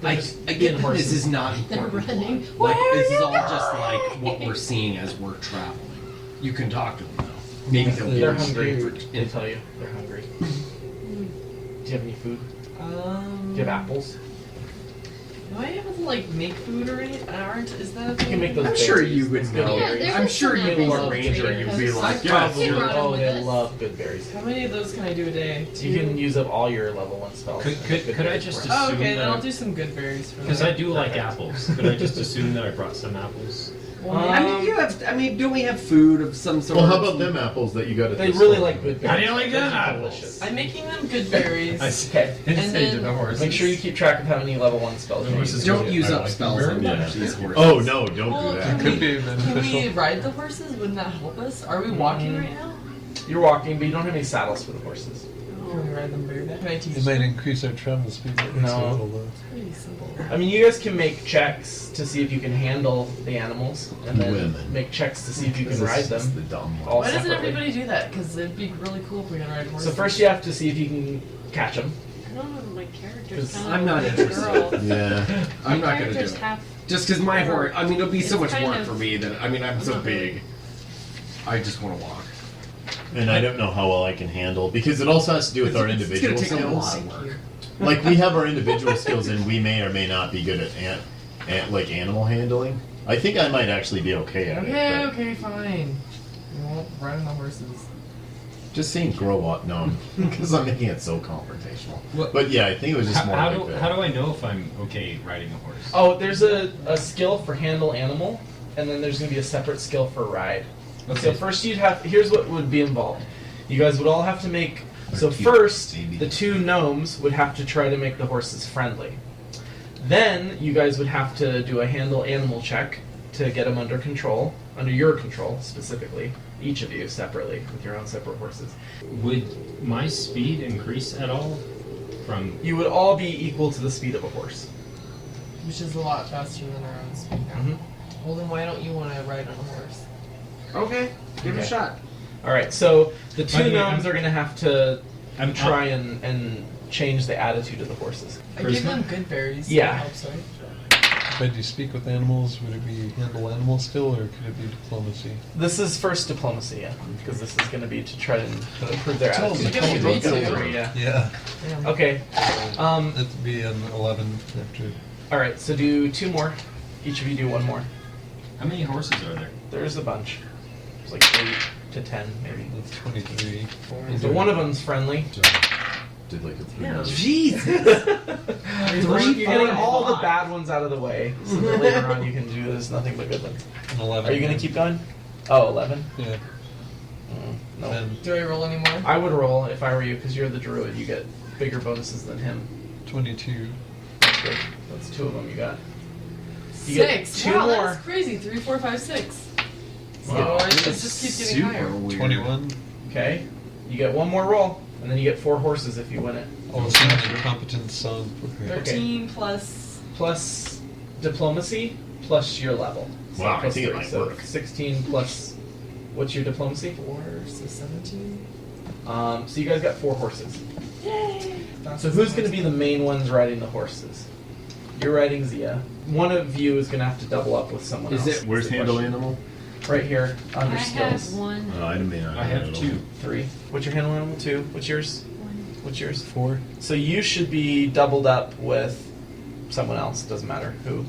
I
Again, this is not
They're
important.
running.
Like,
Where
this
are
is
you
all just
going?
like what we're seeing as we're traveling. You can talk to them though. Maybe they'll
They're
be
hungry.
scared.
They tell you they're hungry. Do you have any food? Do you have apples?
Am I able to like make food or anything? Is that a thing?
You can make those
I'm sure
berries.
you would
It's good
know.
Yeah,
berries.
there
I'm
was
sure
some
you'd be
apples
a
on
ranger and you'd be
trading
like,
posts.
yes,
Probably.
You brought 'em
Oh,
with
they
us.
love good berries.
How many of those can I do a day?
You can use up all your level 1 spells.
Could-
and
could-
good
could I
berries
just
for it.
Oh,
assume
okay, then
that-
I'll do some good berries for
Because
them.
I do like apples. Could I just assume that I brought some apples?
Well,
I mean, you have. I mean, don't we have food of some sort?
Well, how about them apples that you got at
They
the
really
store?
like good berries.
How do you like them
Those are
apples?
delicious.
I'm making them good berries.
Okay.
And then-
Make sure you keep track of how many level 1 spells you use.
Don't use
I
up
like
spells
them
on
very much.
these horses.
Oh no! Don't
Well,
do
can
that.
Could be
Can we
beneficial.
ride the horses? Wouldn't that help us? Are we walking
Mm.
right now?
You're walking, but you don't have any saddles for the horses.
Can we ride them bareback? Can I teach
It might increase our travel speed. But it's
No.
a little low.
Pretty simple.
I mean, you guys can make checks to see if you can handle the animals, and then
Women.
make checks to see if you
This
can
is
ride
just
them.
the dumb one.
All
Why doesn't
separately.
everybody do that? Because it'd be really cool if we could ride horses.
So first you have to see if you can catch them.
I don't know, my character's
'Cause
kind of
I'm not
like
interested.
a girl.
Yeah.
I'm
My
not gonna do
character's
it.
half.
Just because my horse. I mean, it'll be so
It's
much
kind
work
of-
for me that I mean, I'm so
not really-
big. I just want to walk.
And I don't know how well I can handle because it also has to do with our
It's
individual
gonna take a
skills.
lot of work.
Like we have our individual skills, and we may or may not be good at like animal handling. I think I might actually be okay at
Okay,
it. but
okay, fine. We won't ride on the horses.
Just saying, grow up, no, because I'm making it so confrontational.
What-
But yeah, I think it was just more
How
like
do
that.
how do I know if I'm okay riding a horse?
Oh, there's a skill for handle animal, and then there's going to be a separate skill for ride. So
Okay.
first you'd have, here's what would be involved. You guys would all have to make, so
Cute
first,
baby.
the 2 gnomes would have to try to make the horses friendly. Then you guys would have to do a handle animal check to get them under control, under your control specifically, each of you separately with your own separate horses.
Would my speed increase at all from?
You would all be equal to the speed of a horse.
Which is a lot faster than our own speed now.
Mhm.
Well, then why don't you want to ride on a horse?
Okay, give it a
Okay.
shot.
All right, so the 2
By the way,
gnomes are going to have to
I'm
try and change the attitude of the horses.
I give
Charisma?
them good berries. so
Yeah.
it helps, right?
But do you speak with animals? Would it be handle animal skill or could it be diplomacy?
This is first diplomacy, yeah, because this is going to be to try to improve their
Totally.
attitude.
Give them
Totally.
good too.
Yeah.
Yeah.
Yeah.
Okay.
That'd be an 11 after.
All right. So do 2 more. Each of you do 1 more.
How many horses are there?
There's a bunch. There's like 8 to 10 maybe.
That's 23.
So one of them's friendly.
Did like a 3.
Yeah.
Jesus.
You're getting all the bad ones out of the way, so that later on you can do there's nothing but good ones.
An 11.
Are you going to keep going? Oh, 11?
Yeah.
No.
And
Do I roll anymore?
I would roll if I were you, because you're the druid. You get bigger bonuses than him.
22.
That's good. That's 2 of them you got. You get
6.
2
Wow,
more.
that's crazy. 3, 4, 5, 6.
Wow.
So it just keeps getting
Super
higher.
weird.
21.
Okay. You get 1 more roll, and then you get 4 horses if you win it.
I'll sing your competence song. Okay.
13 plus.
Plus diplomacy plus your level. So
Wow, I
plus
think it
3.
might
So
work.
16 plus. What's your diplomacy?
4, so 17.
So you guys got 4 horses.
Yay!
So who's going to be the main ones riding the horses? You're riding Zia. One of you is going to have to double up with someone
Is
else.
it-
Where's
the
handle
question.
animal?
Right here,
I
under
have
skills.
1.
I may not
I have
it
2.
3. What's your handle animal? 2. What's yours?
1.
What's yours?
4.
So you should be doubled up with someone else, doesn't matter who.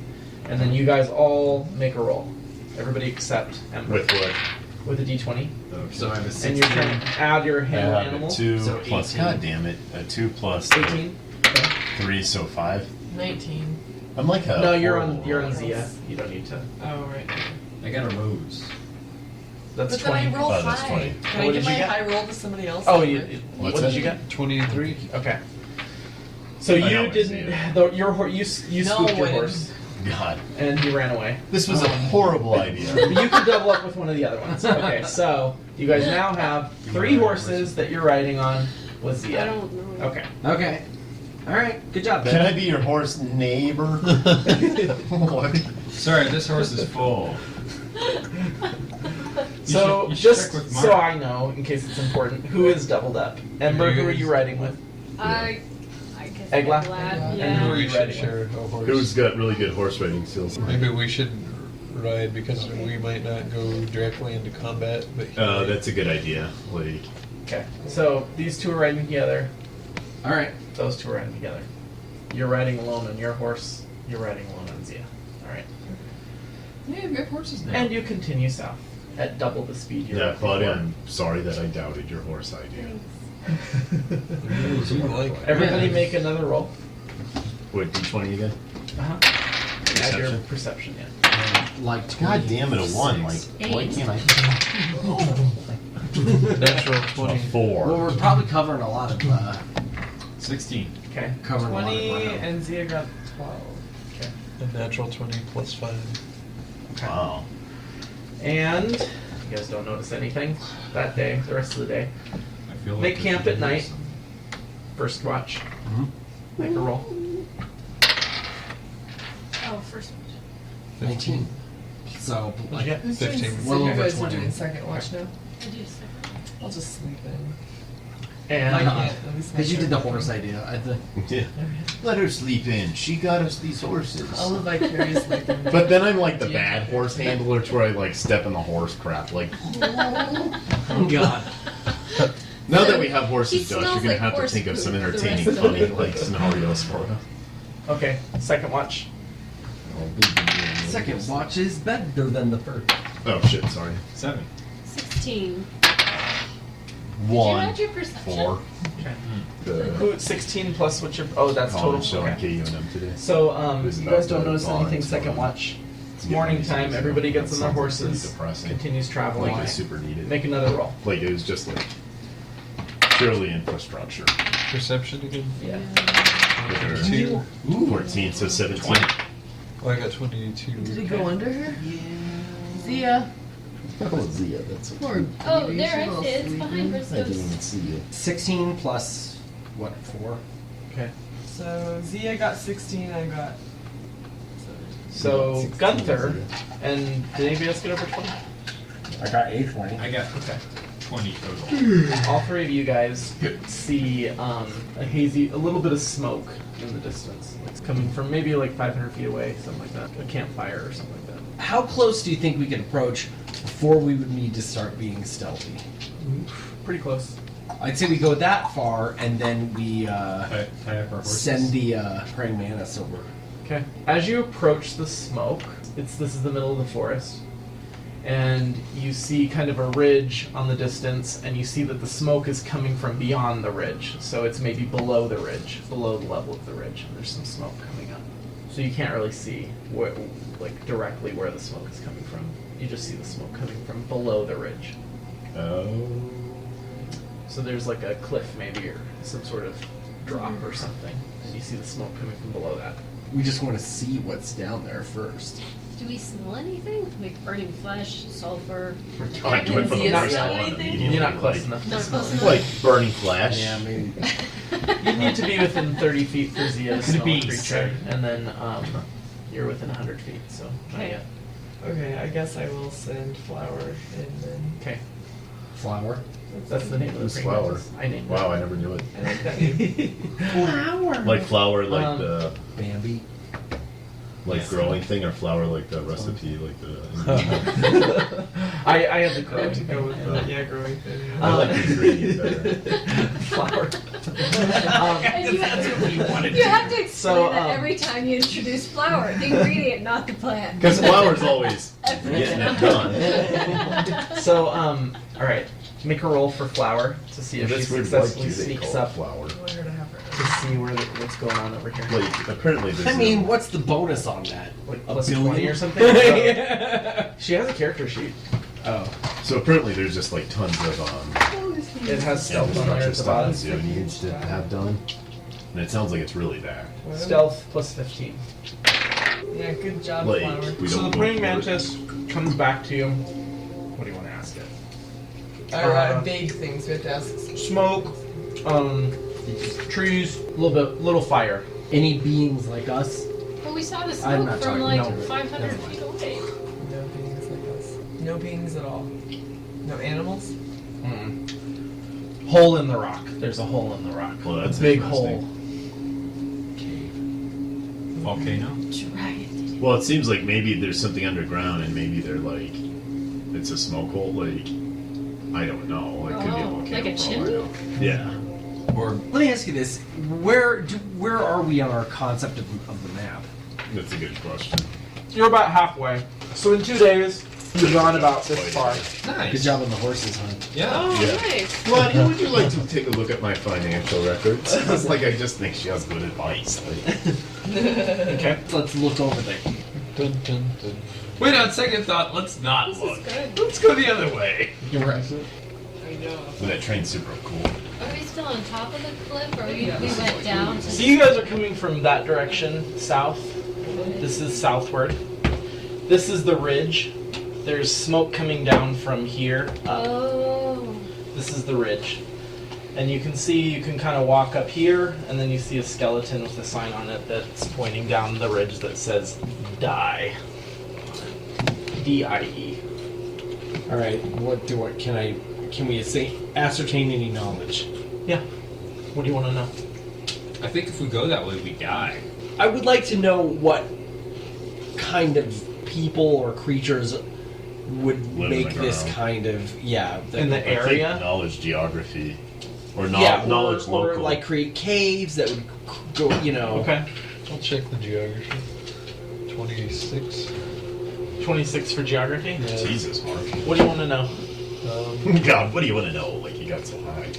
And then you guys all make a roll. Everybody except Ember.
With what?
With a d20.
Okay.
So I have a 16.
And you're trying to add your
I
handle
have
animal.
a 2
So
plus.
18.
God damn it! A 2 plus
18. Okay.
3, so 5.
19.
I'm like a.
No, you're
horrible
on you're on
roller.
Zia. You don't need to.
Oh, right.
I got a rose.
That's
But then
20.
I roll
Oh, that's
high.
20.
Can
What
I
did
give
you
my
get?
high roll to somebody else?
Oh,
Or-
what
What's
did
that?
you get?
23.
Okay. So
I
you
know,
didn't.
Zia.
Your horse. You
No,
spooked your
I
horse,
God,
and he ran away.
this was a horrible idea.
But you can double up with one of the other ones. Okay, so you guys now have 3 horses that you're riding on with Zia.
I don't know.
Okay.
Okay. All right. Good job, Ben.
Can I be your horse neighbor? What?
Sorry, this horse is full.
So
you should
just
check with
so
Mark.
I know, in case it's important, who is doubled up? Ember, who are you riding with?
I guess
Egla?
glad.
And
Yeah.
who are
We
you
should
riding
share a horse.
Who's got really good horse riding skills?
Maybe we should ride because we might not go directly into combat. But
That's a good idea. Like,
Okay. So these 2 are riding together.
All right.
Those 2 are riding together. You're riding alone on your horse. You're riding alone on Zia. All right.
Yeah, I've got horses now.
And you continue south at double the speed you're
yeah,
at
Claudia,
before.
I'm sorry that I doubted your horse idea.
you like
Everybody make another roll.
What, D20 again?
Uh-huh. Add your
Perception?
perception, yeah.
Like
God damn it, a 1. Like, why
8.
can't I?
natural
A
20.
4.
Well, we're probably covering a lot of
16.
Okay.
covering
20
a lot of ground.
and Zia got 12.
Okay.
A natural 20 plus 5.
Wow.
And you guys don't notice anything that day, the rest of the day.
I feel like
Make
we
camp
should
at
do
night.
some-
First watch.
Mm-hmm.
Make a roll.
Oh, first one.
19. So
What'd
like
you get?
15.
So
Well
you
over
guys
20.
are doing second watch now?
I do second.
I'll just sleep in.
And
I can't. At least
because you
my
did the
turn.
horse idea. I think.
Yeah. Let her sleep in. She got us these horses.
I'll live vicariously through
But then I'm like the
Yeah.
bad horse handler to where I like step in the horse crap. Like,
Oh God.
now that we have
He
horses, Josh, you're
smells
gonna
like
have to
horse
think of some
poop the
entertaining,
rest of
funny
the
like scenarios for us.
Okay, second watch.
Second watch is better than the first.
Oh shit, sorry.
7.
16. Did you
1,
add your perception?
4.
Okay.
The
Who 16 plus what's your that's total.
Colin showing
Okay.
KU and them today.
So
Who's
you
about
guys don't
to
notice
bond
anything
to
second
him.
watch. It's
Yeah,
morning
he's-
time, everybody gets on their
That sounds pretty
horses,
depressing.
continues traveling.
Like, it's super needed.
Make another roll.
Like, it was just like purely infrastructure.
Perception again?
Yeah.
22.
14, so 17.
Oh, I got 22.
Did it go under her? Zia.
Oh, Zia, that's
Poor
Oh,
baby,
there
she's
it
all
is. It's behind
sleeping.
Briscoe's.
see you.
16 plus what? 4.
Okay.
So Zia got 16, I got.
So Gunther, and did anybody else get over 20?
I got 820.
I got
Okay.
20 total.
All 3 of you guys see a little bit of smoke in the distance. It's coming from maybe like 500 feet away, something like that. A campfire or something like that.
How close do you think we could approach before we would need to start being stealthy?
Pretty close.
I'd say we go that far and then we
Tie up our horses.
send the praying mantis over.
Okay. As you approach the smoke, this is the middle of the forest, and you see kind of a ridge on the distance, and you see that the smoke is coming from beyond the ridge. So it's maybe below the ridge, below the level of the ridge. And there's some smoke coming up. So you can't really see directly where the smoke is coming from. You just see the smoke coming from below the ridge.
Oh.
So there's like a cliff maybe, or some sort of drop or something, and you see the smoke coming from below that.
We just want to see what's down there first.
Do we smell anything? Like burning flesh, sulfur?
I do it from the
Not
first
yet.
one immediately.
You're not close
like,
enough.
Not close enough.
like burning flash.
Yeah, maybe.
You need to be within 30 feet for Zia to smell a
beast.
creature, and then you're within 100 feet, so not
Okay.
yet.
Okay, I guess I will send flour and then.
Okay,
Flower.
that's the name of the
Who's
praying
flower?
mantis. I named
Wow, I never knew it.
I like that name.
Flower.
Like flower, like the
Bambi.
like growing thing, or flower like the recipe, like the.
I had the
I have to
growing
go with
thing.
the growing thing.
I like the ingredient better.
Flower.
And you have to explain
So,
that every time you introduce flour, the ingredient, not the plant.
Because flower's always getting it done.
So, all right. Make a roll for flower to see if she
That's weird.
successfully
Like, they
sneaks
call it
up
flower.
I want her to have her
to see what's going on over here.
Like apparently there's.
I mean, what's the bonus on that?
Like
A
plus
billion?
20 or something? She has a character sheet.
Oh.
So apparently there's just like tons of
It has stealth on there at the
stuff
bottom.
that you need to have done, and it sounds like it's really bad.
Stealth plus 15.
Yeah, good job,
Like
flour.
we
So
don't
the
go
praying
for it.
mantis comes back to you. What do you want to ask it?
Vague things we have to ask.
Smoke, trees, little fire.
Any beings like us?
Well, we saw the
I'm
smoke
not
from
talking-
like
no,
500
never mind.
feet away.
No beings like us. No beings at all. No animals.
Hole in the rock. There's a hole in the rock.
Well, that's
a big
interesting.
hole.
Volcano?
Dragon.
Well, it seems like maybe there's something underground, and maybe they're like, it's a smoke hole. Like, I don't know. It could be a
Oh,
volcano.
like a
for all I
chimney?
know. Yeah.
Or
Let me ask you this: where are we on our concept of the map?
That's a good question.
You're about halfway. So in 2 days, you've gone about this far.
nice.
Good job on the horses, hon.
Yeah.
Oh,
Yeah.
nice.
Lonnie, would you like to take a look at my financial records? It's like I just think she has good advice. Like,
Okay.
Let's look over there.
dun, dun, dun.
Wait, on second thought, let's not
This
look.
is good.
Let's go the other way.
You're right.
I know.
but that train's super cool.
Are we still on top of the cliff, or we went down to...
So you guys are coming from that direction, south. This is southward. This is the ridge. There's smoke coming down from here up.
Oh.
This is the ridge. And you can kind of walk up here, and then you see a skeleton with a sign on it that's pointing down the ridge that says Die. D-I-E.
All right. Can we ascertain any knowledge?
Yeah. What do you want to know?
I think if we go that way, we die.
I would like to know what kind of people or creatures would
Live in
make
the
this
ground.
kind of
In the
I think
area?
knowledge geography. Or
yeah,
knowledge
or
local.
like create caves that would go,
Okay.
I'll check the geography. 26.
26 for geography?
Yeah.
Jesus, Mark.
What do you want to know?
God, what do you want to know? Like, you got so high.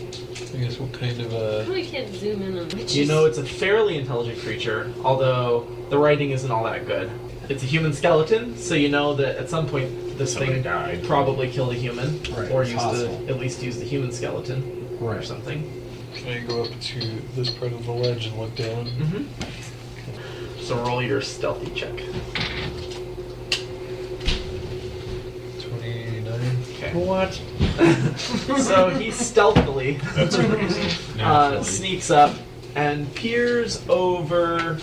I guess what kind of
Probably can't zoom in on witches.
You know it's a fairly intelligent creature, although the writing isn't all that good. It's a human skeleton, so you know that at some point this
Somebody
thing
died.
probably killed a human,
Right,
or
it's possible.
at least used the human skeleton or
Right.
something.
Can I go up to this part of the ledge and look down?
Mm-hmm. So roll your stealthy check.
29.
Okay. What? So he stealthily
That's crazy.
sneaks up and peers over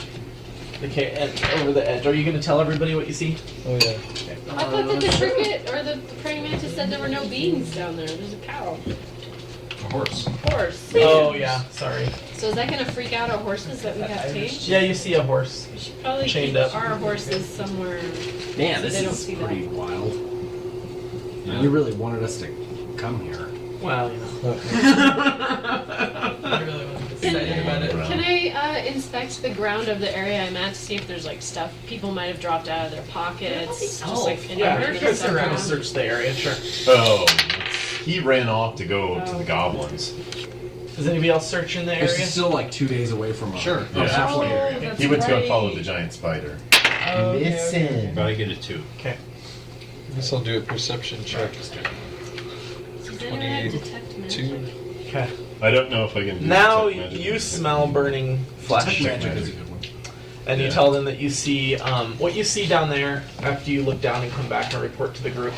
over the edge. Are you going to tell everybody what you see?
Oh yeah.
I thought that the cricket or the praying mantis said there were no beings down there. There's a cow.
A horse.
Horse.
Oh yeah, sorry.
So is that going to freak out our horses that we have tamed?
Yeah, you see a horse.
We should probably
Chained
keep
up.
our horses somewhere.
Man,
so
this
they don't
is
see
pretty
that.
wild.
Yeah.
You really wanted us to come here.
Well, you know.
I really was excited about it.
Can I inspect the ground of the area I'm at to see if there's like stuff people might have dropped out of their pockets? Just like any
Yeah,
random
you guys
stuff
can kind of
around?
search the area, sure.
Oh, he ran off to go to the goblins.
Is anybody else searching the
This
area?
is still like 2 days away from us.
Sure.
Yeah.
Oh, that's
He went to go
right.
follow the giant spider.
Oh, okay, okay.
Gotta get a 2.
Okay.
I guess I'll do a perception check.
Does anyone have detect magic?
22.
Okay.
I don't know if I can do
Now
detect magic.
you smell burning flesh.
Detect magic is a good one.
and you
Yeah.
tell them that you see what you see down there after you look down and come back and report to the group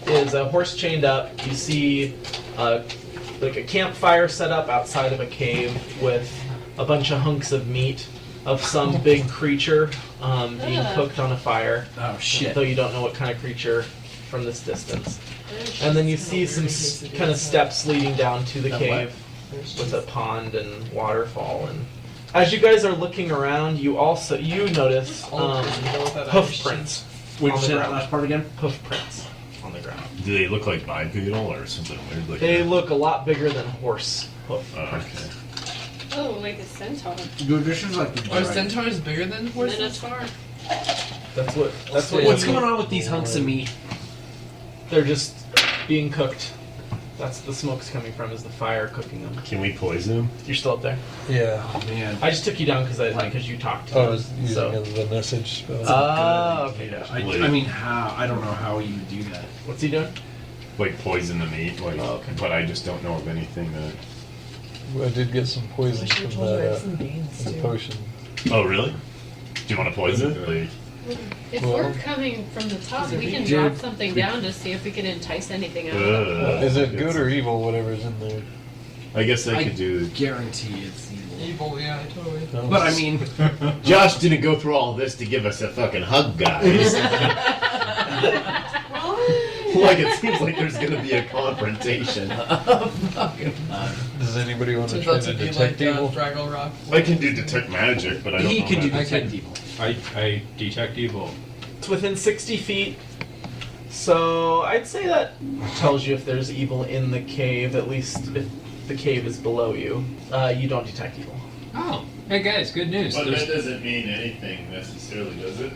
is a horse chained up. You see like a campfire set up outside of a cave with a bunch of hunks of meat of some big creature being cooked on a fire.
Oh shit.
Though you don't know what kind of creature from this distance. And then you see some kind of steps leading down to the cave with a pond and waterfall. And as you guys are looking around, you notice hoof prints.
Wait,
on the
say that
ground.
last part again?
Hoof prints on the ground.
Do they look like bipedal or something weird like
They
that?
look a lot bigger than horse hoof
Oh,
prints.
okay.
Oh, like a centaur.
Dude, this is like the
Are centaurs bigger than horses?
Minotaur.
That's what.
What's
you-
going on with these hunks of meat?
They're just being cooked. That's the smoke's coming from. Is the fire cooking them?
Can we poison them?
You're still up there.
Yeah.
Oh man.
I just took you down because you talked to
I
them.
was using
So.
the message spell.
Okay.
Yeah,
Gotcha.
I mean, how? I don't know how you do that.
What's he doing?
Like poison the meat, like,
Oh, okay.
but I just don't know of anything that.
I did get some poison from the potion.
Oh, really? Do you want to poison it? Like,
If
Well-
we're coming from the top, we can
Dude.
drop something down to see if we can entice anything out.
Is it good or evil, whatever's in there?
I guess I could do.
Guarantee it's evil.
Evil, yeah, totally.
No?
But I mean,
Josh didn't go through all this to give us a fucking hug, guys. Like it seems like there's gonna be a confrontation.
Does anybody want to
Turns
try
out
to
to be
detect
like
evil?
Fraggle Rock.
I can do detect magic, but I don't
he
know.
could do
magic.
detect evil.
I detect evil.
It's within 60 feet. So I'd say that tells you if there's evil in the cave. At least if the cave is below you, you don't detect evil.
Oh, hey guys, good news.
But
There's-
that doesn't mean anything necessarily, does it?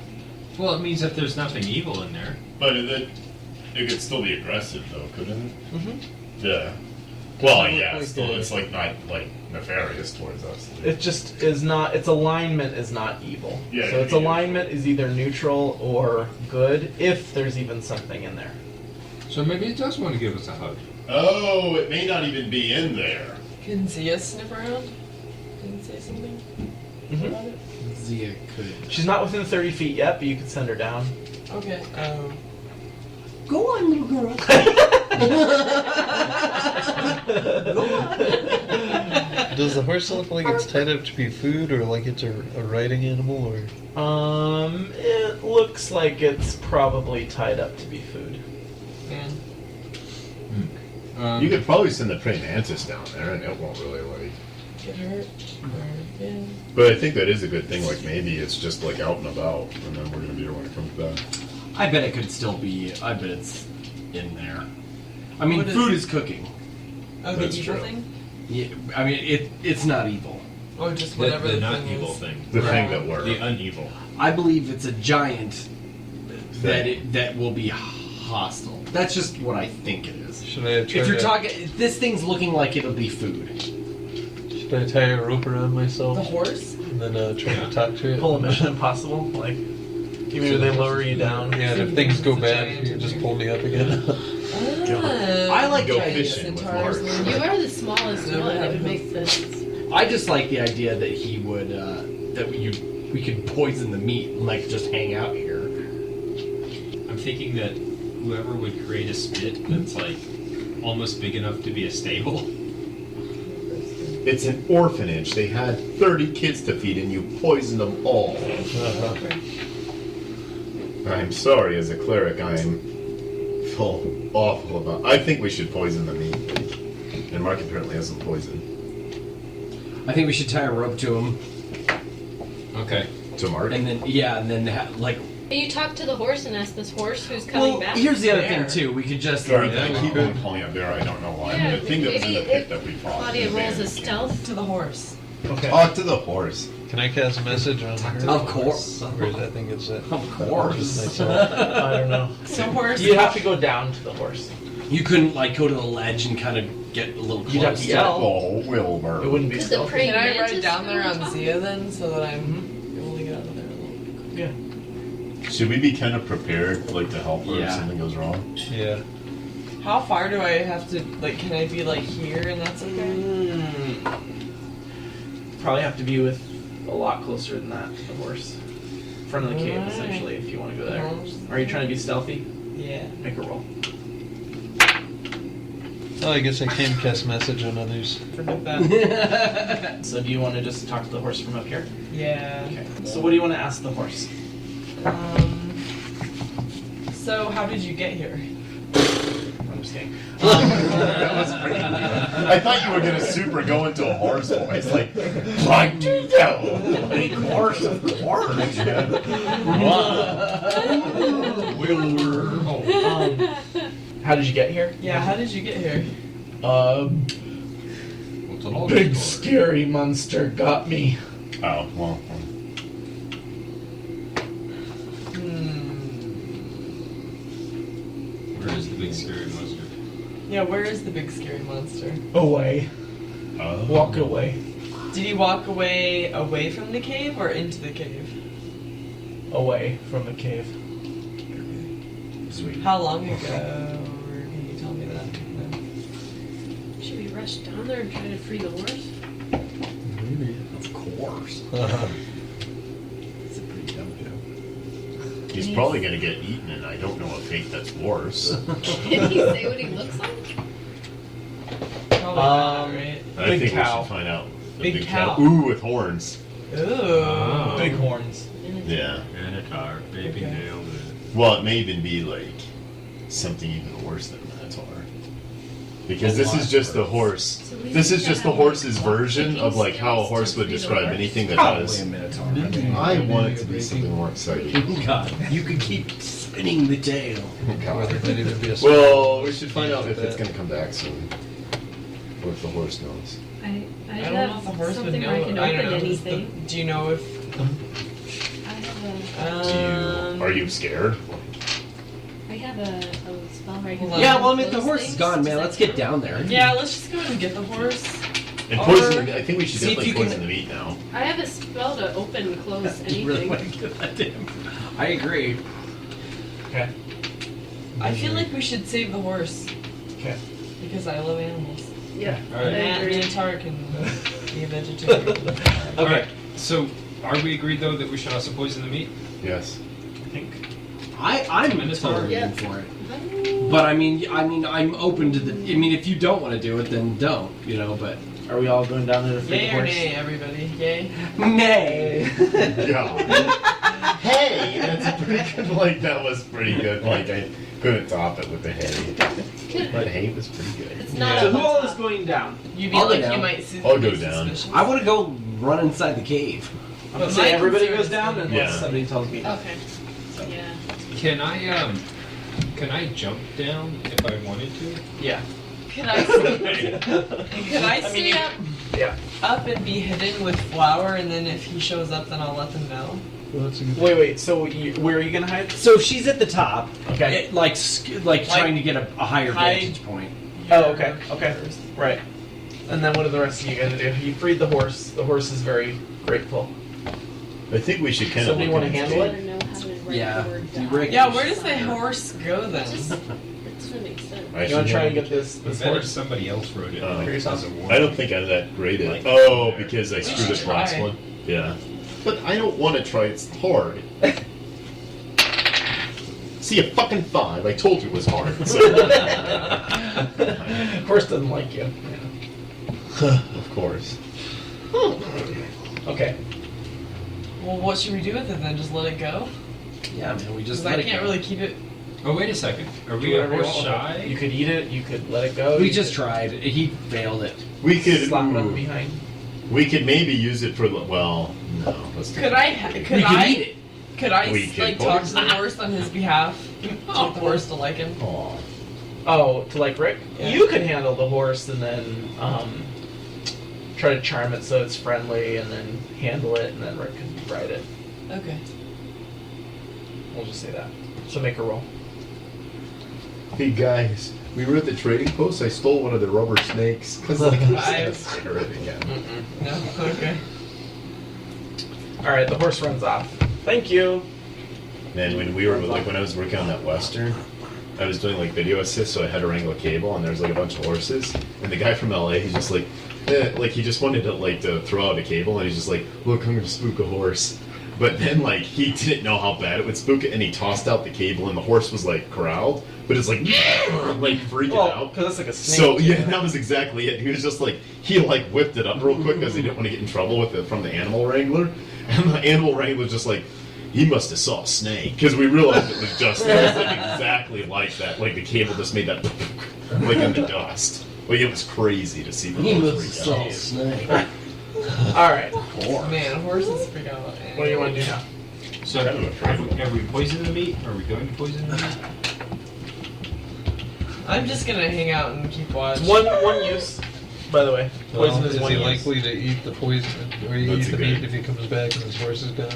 well, it means that there's nothing evil in there.
But it could still be aggressive, though, couldn't it?
Mm-hmm.
Yeah. Well,
Doesn't look
yeah.
like
Still,
it.
it's like not like nefarious towards us.
It just is not. Its alignment is not evil.
Yeah,
So its
yeah.
alignment is either neutral or good, if there's even something in there.
So maybe it does want to give us a hug.
Oh, it may not even be in there.
Can Zia sniff around? Can you say something
Mm-hmm.
about it?
Zia could.
She's not within 30 feet yet, but you could send her down.
Okay.
Go on, little girl.
Does the horse look like it's tied up to be food, or like it's a riding animal, or?
It looks like it's probably tied up to be food.
Man.
You could probably send the praying mantis down there, and it won't really like.
Get hurt. Or, yeah.
But I think that is a good thing. Like maybe it's just like out and about, and then we're gonna be here when it comes back.
I bet it could still be. I bet it's in there. I mean,
What is
food
it?
is cooking.
Oh,
That's
the evil
true.
thing?
Yeah, I mean, it's not evil.
Or just
The,
whatever
the
the
not
thing
evil
is.
thing.
The thing
Yeah.
that we're.
The uneval.
I believe it's a giant that will be hostile. That's just what I think it is.
Should I try
If you're
to,
talking, this thing's looking like it'll be food.
should I tie a rope around myself
The horse?
and then try to talk to it?
Pull a Mission Impossible, like maybe they lower you down.
Yeah, and if things go bad, you can just pull me up again.
I like
Go
the idea.
fishing with
Centaurs
Mark.
and-
You are the smallest
Never
one. It
had
would
one.
make sense.
I just like the idea that he would we could poison the meat and like just hang out here.
I'm thinking that whoever would create a spit that's like almost big enough to be a stable.
It's an orphanage. They had 30 kids to feed, and you poisoned them all. I'm sorry, as a cleric, I'm feel awful about. I think we should poison the meat. And Mark apparently has some poison.
I think we should tie a rope to him,
Okay.
To Mark.
and then like.
Can you talk to the horse and ask this horse who's coming
Well,
back?
here's the other
Bear.
thing too. We could just.
Sorry, I keep on calling it bear. I don't know why.
Yeah,
the thing that was in the
maybe
pit
if
that we fought.
Claudia
the
rolls
bear
a
came.
stealth.
To the horse.
Okay.
Talk to the horse.
Can I cast a message on her?
Of course.
Or is I think it's it.
Of course.
Just myself.
I don't know.
So horse.
You have to go down to the horse.
You couldn't like go to the ledge and kind of get a little close.
You'd have to yell.
Oh, Wilbur.
It wouldn't be
Could the
stealthy.
praying
Can I
mantis
ride down there
come
on Zia then so that I'm able to get out of there a little bit?
Yeah.
Should we be kind of prepared, like, to help her if
Yeah.
something goes wrong?
Yeah.
How far do I have to, like, can I be, like, here and that's okay?
Probably have to be a lot closer than that. The horse, front of the cave,
Alright.
essentially. If you want to go there.
Well,
Are you trying to be stealthy?
Yeah.
Make a roll.
Oh, I guess I can cast message on others.
Forget that.
So do you want to just talk to the horse from up here?
Yeah.
Okay. So what do you want to ask the horse?
So how did you get here?
I'm just kidding.
That was pretty good. I thought you were gonna super go into a horse voice, like, I do know, big horse, of course.
How did you get here?
Yeah, how did you get here?
What's an old
Big
story?
scary monster got me.
Oh, well.
Where is the big scary monster?
Yeah, where is the big scary monster?
Away.
Oh.
Walk away.
Did he walk away from the cave or into the cave?
Away from the cave.
Sweet.
How long ago? Or can you tell me that? No.
Should we rush down there and try to free the horse?
Of course. It's a pretty dumb joke.
He's probably gonna get eaten, and I don't know a fate that's worse.
Can he say what he looks like?
Probably not, right?
I
Big
think
cow.
we should find out. The
Big cow.
Ooh, with horns.
Ooh.
Oh.
Big horns.
Yeah.
Minotaur, baby
Okay.
nailed it.
Well, it may even be like something even worse than Minotaur. Because this is just the horse.
So we
This
need
is
to
just the
have
horse's
more
version
picking
of like how a
skills
horse
to
would
free the
describe
horse.
anything that
Probably a
does.
minotaur.
I want it to be something more exciting.
God, you could keep spinning the tail.
Or there might even be a
Well, we should find out if it's gonna come back soon. Or if the horse knows.
I
I don't know
have
if the horse would
something
know.
where I can
I
open
don't know.
anything.
Do you know if?
I have
Are you scared?
a spell where I can.
Hold on.
Yeah, well, I mean, the
close
horse is
things.
gone,
Does
man.
that
Let's get
count?
down there.
Yeah, let's just go ahead and get the horse.
And
Or-
poison. I think we should
See if
definitely
you can-
poison the meat now.
I have a spell to open and close
You
anything.
really want to get that to him. I agree.
Okay.
I feel like we should save the horse
Okay.
because I love animals.
Yeah,
Alright.
I
And
agree.
Minotaur can be a vegetarian.
Alright, so are we agreed though that we should also poison the meat?
Yes.
I think.
I'm
Minotaur.
totally
Yeah.
in for it. But I mean, I'm open to the. I mean, if you don't want to do it, then don't. You know, but
Are we all going down there to free the
Yay or
horse?
nay, everybody? Yay.
nay.
God. Hey, that's a pretty good. Like that was pretty good. Like I couldn't top it with the hay. But hay was pretty good.
It's not
So
up
who
on
all
top.
is going down?
You mean
I'll go
like you
down.
might see
I'll go
be
down.
suspicious?
I want to go run inside the cave.
I'm
But
gonna say
my
everybody
concern
goes
is
down
that-
unless
Yeah.
somebody tells me.
Okay. Yeah.
Can I jump down if I wanted to?
Yeah.
Could I stay, could I stay
you-
up,
Yeah.
up and be hidden with flour, and then if he shows up, then I'll let them know?
Well, that's a good
Wait. So where are you gonna hide?
So she's at the top.
Okay.
It, like trying to get a higher
hide-
vantage point.
Oh, okay. Okay. Right. And then what are the rest of you gonna do? You freed the horse. The horse is very grateful.
I think we should kind of.
Somebody wanna handle
I
it?
don't know how to write
Yeah.
the word
You
die.
break-
Yeah, where does the horse go then?
That doesn't make sense.
You wanna try and get this
What if
horse?
somebody else wrote it?
Oh.
like,
Yourself?
as a warning?
I don't think I'm that great at it.
Like,
Oh,
there.
because I screwed
should
up last
try.
one. Yeah. But I don't want to try. It's hard. See, a fucking 5. I told you it was hard. So.
Horse doesn't like you.
Of course.
Okay.
Well, what should we do with it then? Just let it go?
Yeah, man. We just
Because I
let it
can't
go.
really keep it.
Oh, wait a second. Are
Do
we a
whatever you
horse
want with it.
shy?
You could eat it. You could let it go.
We
you
just
could
tried. He failed it.
We could.
slap it on
ooh,
the behind.
we could maybe use it for. Well, no. Let's do
Could
it.
I? Could
we
I?
could eat it.
Could I
We could
like talk to
poison
the horse on his behalf? To get the horse to like him.
Aw.
Oh, to like Rick?
Yeah.
You could handle the horse and then try to charm it so it's friendly and then handle it and then Rick could ride it.
Okay.
We'll just say that. So make a roll.
Hey guys, we were at the trading post. I stole one of the rubber snakes because like I'm
I-
cigarette again.
No. Okay.
Alright, the horse runs off. Thank you.
Man, when we were like when I was working on that western, I was doing like video assist, so I had to wrangle a cable, and there's like a bunch of horses, and the guy from LA, he's just like, like he just wanted to throw out a cable, and he's just like, look, I'm gonna spook a horse. But then like he didn't know how bad it would spook it, and he tossed out the cable, and the horse was like corralled, but it's like freaking out.
Because it's like a snake.
So yeah, that was exactly it. He was just like he like whipped it up real quick because he didn't want to get in trouble with it from the animal wrangler, and the animal wrangler was just like, he must have saw a snake, because we realized it was just it was like exactly like that. Like the cable just made that like in the dust. Like it was crazy to see. The
He
horse
must
freak
have
out.
saw a snake.
All right.
Man, horses freak out.
What do you want to do now?
So, have we poisoned the meat? Are we going to poison the meat?
I'm just gonna hang out and keep watch.
One use, by the way. Poison
Well,
is
is
one
he
use.
likely to eat the poison or eat
That's
the
a
meat
good-
if he comes back and his horse is gone?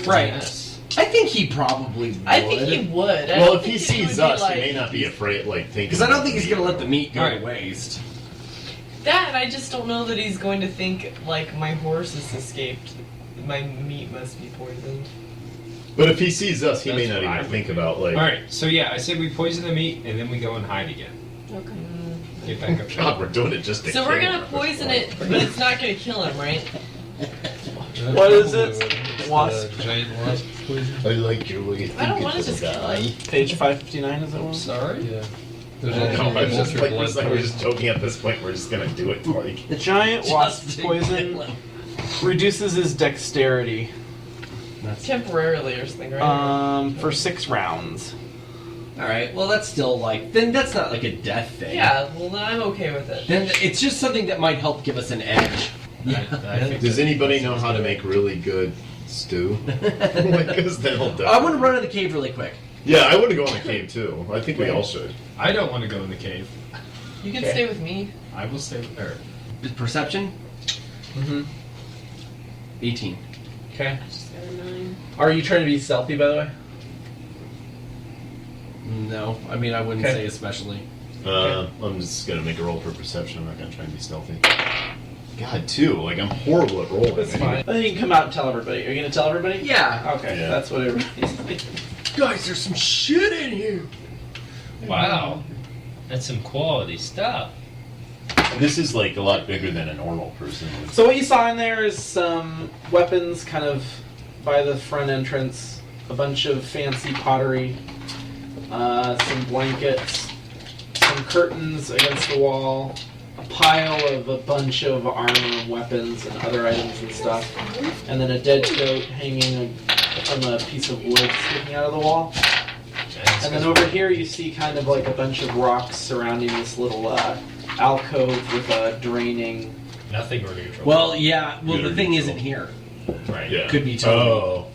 Right.
Yes.
I think he probably would.
I think he would. I
Well,
don't
if he
think it would
sees
be
us,
like,
he may not be afraid. Like thinking.
Because I don't
about
think he's
the
gonna
meat.
let the meat go
Alright.
to waste.
that. And I just don't know that he's going to think like my horse has escaped. My meat must be poisoned.
But if he sees us, he may
That's
not
what I
even
would
think
do.
about like.
All right. So yeah, I say we poison the meat and then we go and hide again.
Okay.
Get back up.
God, we're doing it just to
So
kill
we're
him
gonna
at this
poison
point.
it, but it's not gonna kill him, right?
What is
Probably
it?
would. It's
Wasp?
the giant wasp poison.
I like your way.
I don't want to just kill him.
Page 559 is that one?
Sorry.
Yeah. There's
No,
actually
I'm just
ultra
like,
blood
we're just
poison.
joking at this point. We're just gonna do it. Like,
The giant wasp
to
poison
kill him.
reduces his dexterity
Temporarily or something, right?
for 6 rounds.
All right. Well, that's still like then that's not like a death thing.
Yeah, well then I'm okay with it.
Then it's just something that might help give us an edge.
I think
does anybody know how to make really good stew? Because then he'll die.
I want to run in the cave really quick.
Yeah, I want to go in the cave too. I think we all should.
I don't want to go in the cave.
You can
Okay.
stay with me.
I will stay with her.
Perception.
Mm-hmm.
18.
Okay.
Just got a 9.
Are you trying to be stealthy, by the way?
No, I mean I wouldn't
Okay.
say especially.
I'm just gonna make a roll for perception. I'm not gonna try and be stealthy. God, 2. Like I'm horrible at rolling.
That's fine. Then you can come out and tell everybody. Are you gonna tell everybody?
Yeah.
Okay,
Yeah.
that's what everybody's thinking.
Guys, there's some shit in here.
Wow, that's some quality stuff.
This is like a lot bigger than a normal person would.
So what you saw in there is some weapons kind of by the front entrance, a bunch of fancy pottery, some blankets, some curtains against the wall, a pile of a bunch of armor and weapons and other items and stuff, and then a dead goat hanging from a piece of wood sticking out of the wall. And then over here you see kind of like a bunch of rocks surrounding this little alcove with a draining.
Nothing we're gonna trouble.
Well, yeah. Well,
You're
the thing
neutral.
isn't here.
right.
Yeah.
Could be totally.
Oh,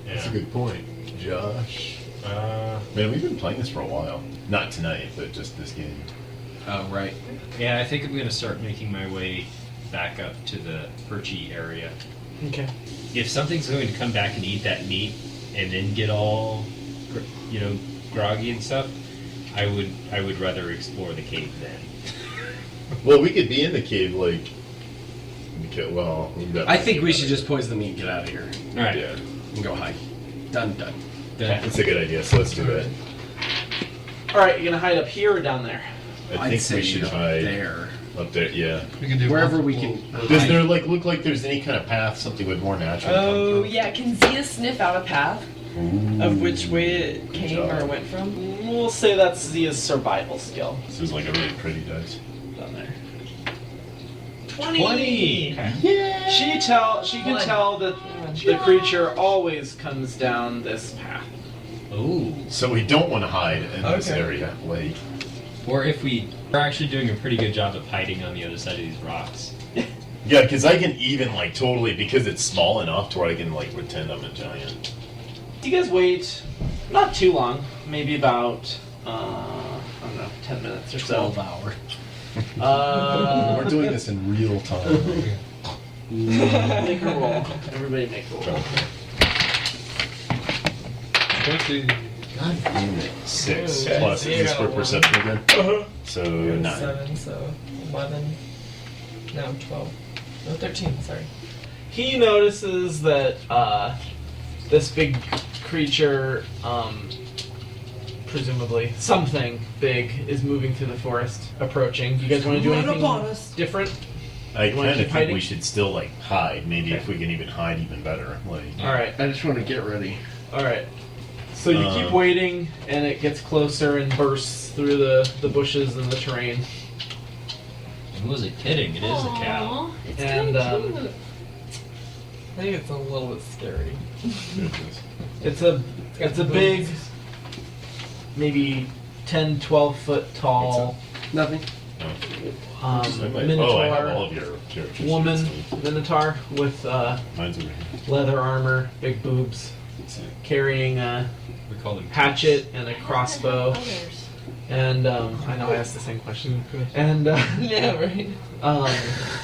that's a
Yeah.
good point, Josh.
Uh,
Man, we've been playing this for a while. Not tonight, but just this game.
Oh, right.
yeah, I think I'm gonna start making my way back up to the perchy area.
Okay.
If something's going to come back and eat that meat and then get all, groggy and stuff, I would rather explore the cave then.
Well, we could be in the cave, like. Well, we've got.
I think we should just poison the meat and get out of here
All right.
Yeah,
and go hide. Done.
that's a good idea. So let's do that.
All right, you gonna hide up here or down there?
I
I'd
think
say
we should
up
hide
there.
up there. Yeah.
We can do
Wherever we
multiple-
can.
Does there look like there's any kind of path, something with more natural?
Oh yeah, can Zia sniff out a path of which way it came
job.
or went from?
We'll say that's Zia's survival skill
This is like a really pretty dice.
down there.
20.
Okay. She can
One.
tell that the creature always comes down this path.
Ooh.
So we don't want to hide in this
Okay.
area. Like,
Or if we're actually doing a pretty good job of hiding on the other side of these rocks.
yeah, because I can even like totally because it's small enough to where I can like pretend I'm a giant.
You guys wait, not too long, maybe about I don't know, 10 minutes or so.
12 hour.
We're doing this in real time.
Make a roll. Everybody make a roll.
20.
God damn it. 6
Okay.
plus
So you
is this
got
for
one.
perception again? So 9.
7, so 11. No, 12. No, 13, sorry.
He notices that This big creature, presumably something big, is moving through the forest, approaching. You guys want to do anything different?
I
You wanna
kind of
keep
think
hiding?
we should still like hide. Maybe
Okay.
if we can even hide, even better. Like,
All right.
I just want to get ready.
All right. So you keep waiting, and it gets closer and bursts through the bushes and the terrain.
Who is it kidding? It is a cow.
Aw, it's
And,
kinda cute.
I think it's a little bit scary.
It's a big, maybe 10, 12 foot tall
Nothing.
I might-
Minotaur
I have all of your characters.
woman Minotaur with
Mine's over here.
leather armor, big boobs, carrying a
We call them
hatchet and a crossbow.
Others.
And I know I asked the same question. And
Yeah, right.
um,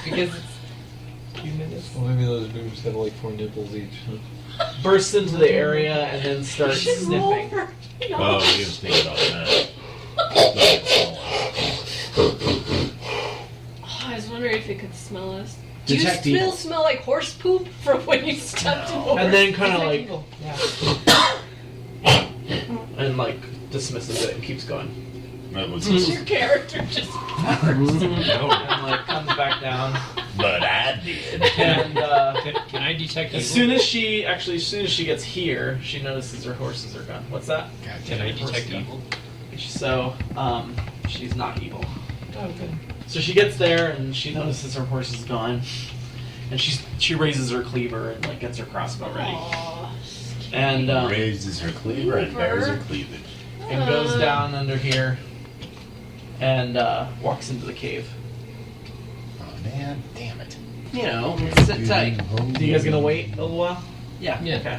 Because it's humanness.
Well, maybe those boobs have like 4 nipples each. Huh?
bursts into the area and then starts
Should roll
sniffing.
for-
Oh, we didn't think about that. No,
Oh, I was wondering if it could smell us. Do
Detect
you still
evil.
smell like horse poop from when you stepped in horse?
And then kind of
It's
like
evil. Yeah.
and like dismisses it and keeps going.
that was
Your character just
no,
And like comes back down.
but I did.
And
Can I detect
as
evil?
soon as she gets here, she notices her horses are gone. What's that?
Can I detect evil?
So she's not evil.
Oh, good.
So she gets there and she notices her horse is gone, and she raises her cleaver and like gets her crossbow ready,
Aw.
and
Raises her cleaver and bears her cleavage.
and goes down under here, and walks into the cave.
Oh man, damn it.
You know, sit tight.
So you guys gonna wait a little while?
Yeah.
Yeah.
Okay.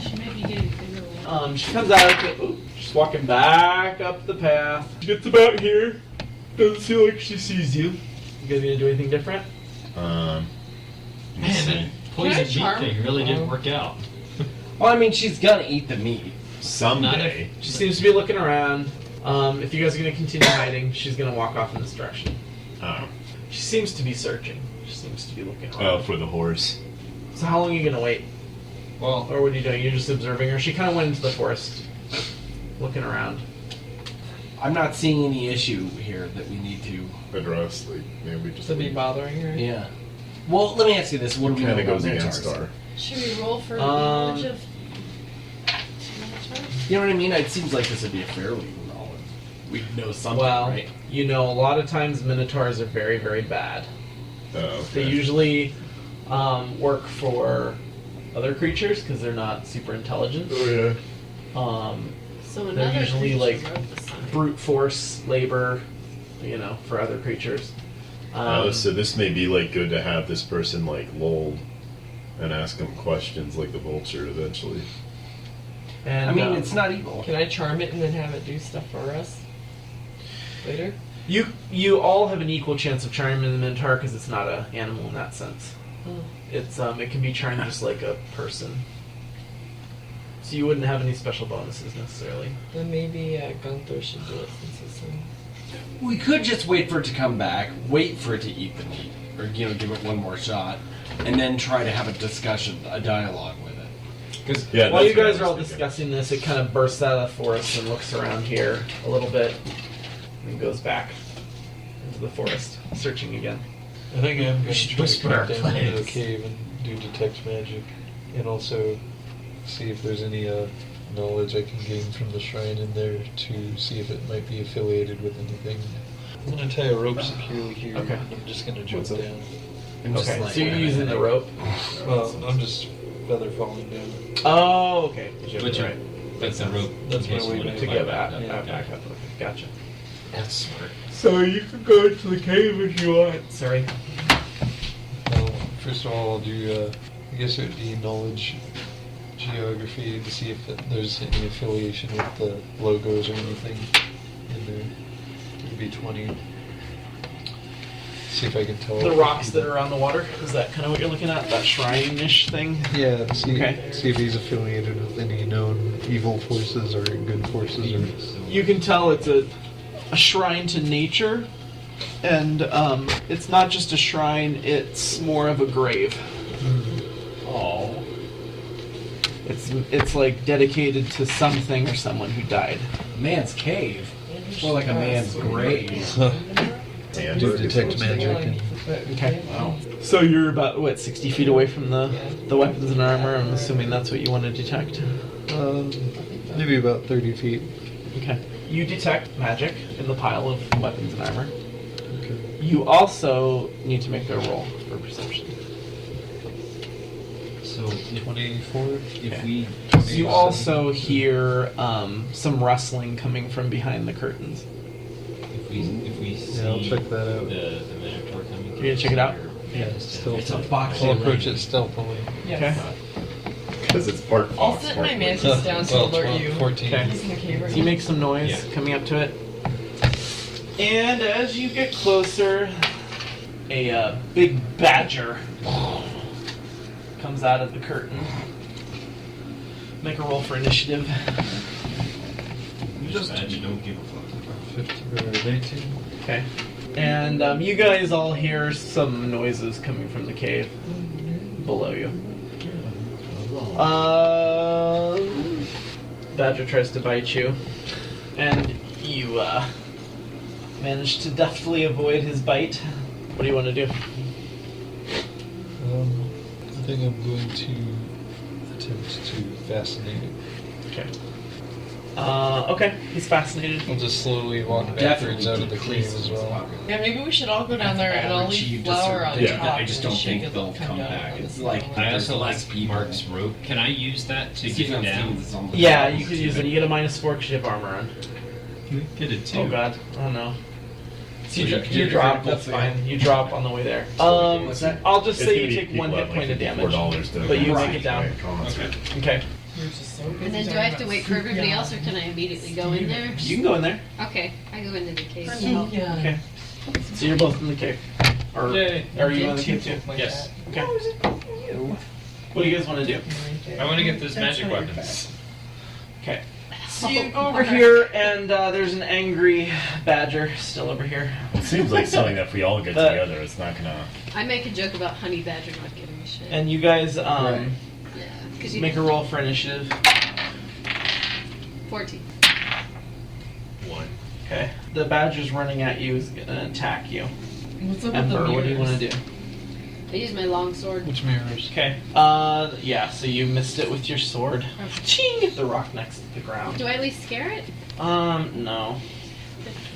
She may be getting bigger.
She comes out. She's walking back up the path. She gets about here. Doesn't seem like she sees you. You guys gonna do anything different?
Let me see.
Poison meat
charm?
thing really didn't work out.
Well, I mean, she's gonna eat the meat.
Someday.
She seems to be looking around. If you guys are gonna continue hiding, she's gonna walk off in this direction.
Oh.
She seems to be searching. She seems to be looking around.
Oh, for the horse.
So how long are you gonna wait?
Well,
Or what are you doing? You're just observing her? She kind of went into the forest, looking around.
I'm not seeing any issue here that we need to.
Address, like, maybe we just
To be bothering her.
Yeah. Well, let me ask you this: what do we know
kind of
about
goes against
Minotaurs?
our.
Should we roll for knowledge of Minotaurs?
You know what I mean? It seems like this would be a fairly knowledge. We know something,
Well,
right?
you know, a lot of times Minotaurs are very, very bad.
Oh,
They
okay.
usually work for other creatures because they're not super intelligent.
Oh yeah.
So
They're
another
usually,
creature
like,
wrote the sign.
Brute force labor, you know, for other creatures.
Oh, so this may be like good to have this person like lulled and ask them questions like the vulture eventually.
and,
I mean, it's not evil.
Can I charm it and then have it do stuff for us later?
You all have an equal chance of charming the Minotaur because it's not an animal in that sense.
Oh.
It's it can be charmed just like a person. So you wouldn't have any special bonuses necessarily.
Then maybe Gunther should do it since it's in.
We could just wait for it to come back, wait for it to eat the meat, or give it one more shot, and then try to have a discussion, a dialogue with it.
because
Yeah.
While you
that's what I
guys are all
was thinking.
discussing this, it kind of bursts out of the forest and looks around here a little bit, and goes back into the forest, searching again.
I think I'm going to
should
try to
whisper
come
our
down into the
plans.
cave and do detect magic, and also see if there's any knowledge I can gain from the shrine in there to see if it might be affiliated with anything. I'm going to tie a rope securely here.
Okay.
I'm just going to jump
What's up?
down.
I'm just
Okay,
like,
so you're using the rope.
Well, I'm just feather falling down.
Oh, okay.
But
Right.
that's the rope.
That's
in case
my way
you wanna
back.
To
climb
get back,
up.
back up. Okay, gotcha.
That's smart.
So you can go into the cave if you want. Sorry.
Well, first of all, I'll do, I guess it would be knowledge geography to see if there's any affiliation with the logos or anything in there. It would be 20. See if I can tell.
The rocks that are on the water, is that kind of what you're looking at? That shrine-ish thing?
Yeah, see,
Okay.
see if he's affiliated with any known evil forces or good forces or...
You can tell it's a shrine to nature, and it's not just a shrine, it's more of a grave.
oh.
It's like dedicated to something or someone who died.
Man's cave. More like a man's grave.
And
Do detect magic. And,
Okay. Wow. So you're about, what, 60 feet away from the weapons and armor? I'm assuming that's what you want to detect.
maybe about 30 feet.
Okay. You detect magic in the pile of weapons and armor.
Okay.
You also need to make a roll for perception.
So if
24.
if we
You also hear some rustling coming from behind the curtains.
if we see
Yeah, I'll check that out.
the Minotaur coming,
You gonna check it out?
Yeah, stealth.
It's a box.
I'll approach it stealthily.
Okay.
because it's part
I'll
fox,
set
part
my
bird.
mantis down to
Well,
alert you.
14.
Okay.
He's in the cave right
So you
now.
make some noise
Yeah.
coming up to it. And as you get closer, a big badger comes out of the curtain. Make a roll for initiative.
we just imagine don't give a fuck.
15 or 19.
Okay. And you guys all hear some noises coming from the cave below you. Badger tries to bite you, and you manage to deftly avoid his bite. What do you want to do?
I think I'm going to attempt to fascinate it.
Okay. Okay, he's fascinated.
I'll just slowly walk backwards out of the cave as well.
Yeah, maybe we should all go down there and I'll leave
Achieved a
flour on
certain-
Yeah.
top.
I just
and
don't
shake
think
it,
they'll
come
come
down
back.
on
It's
the
like-
snow.
I also
There's less
like
people.
Mark's rope. Can I use that to get him down?
Yeah, you could use it. You get a -4 because you have armor on.
Can we get a 2?
Oh god. Oh no.
So
You,
you
drop,
critical
that's
fail.
fine. You drop on the way there.
What's that?
I'll just
It's
say
gonna
you
be
take
people
1
at
hit
like
point of damage.
$54 to
But you
right.
make it down.
Concert.
Okay.
You're just so busy
And then do
talking
I have to
about
wait for everybody else, or can I immediately go in there?
You can go in there.
Okay, I go into the cave.
Yeah.
Okay. So you're both in the cave. Or
Yay.
are you in the cave too?
Yes.
Okay. What do you guys want to do?
I want to get those magic weapons.
Okay.
So you go
Over here, and there's an angry badger still over here.
It seems like something that if we all get together, it's not gonna.
I make a joke about honey badger not giving a shit.
And you guys
yeah, because you
make a roll for initiative.
14.
1.
Okay. The badger's running at you is gonna attack you.
What's up with the
Emperor, what do you want to
mirrors?
do?
I use my long sword.
Which mirrors?
Okay. Yeah. So you missed it with your sword. Ching! The rock next to the ground.
Do I at least scare it?
No.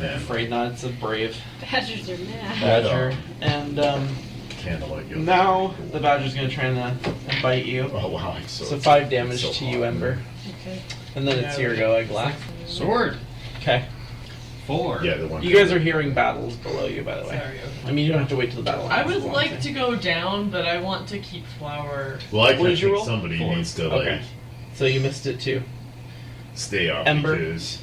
Man,
Afraid not. It's a brave
Badgers are mad.
badger. And
candlelight you.
now the badger's gonna try and bite you.
Oh wow, I'm so.
So 5 damage
so
to you,
hot.
Ember.
Okay.
And then it's your go, Eglath.
Sword.
Okay.
4.
Yeah, the one.
You guys are hearing battles below you, by the way.
Sorry. Okay.
I mean, you don't have to wait till the battle
I
ends,
would
is what I'm
like
saying.
to go down, but I want to keep flour.
Well, I
What did you
think
roll?
somebody
4.
needs to like
Okay. So you missed it too.
stay off
Ember.
because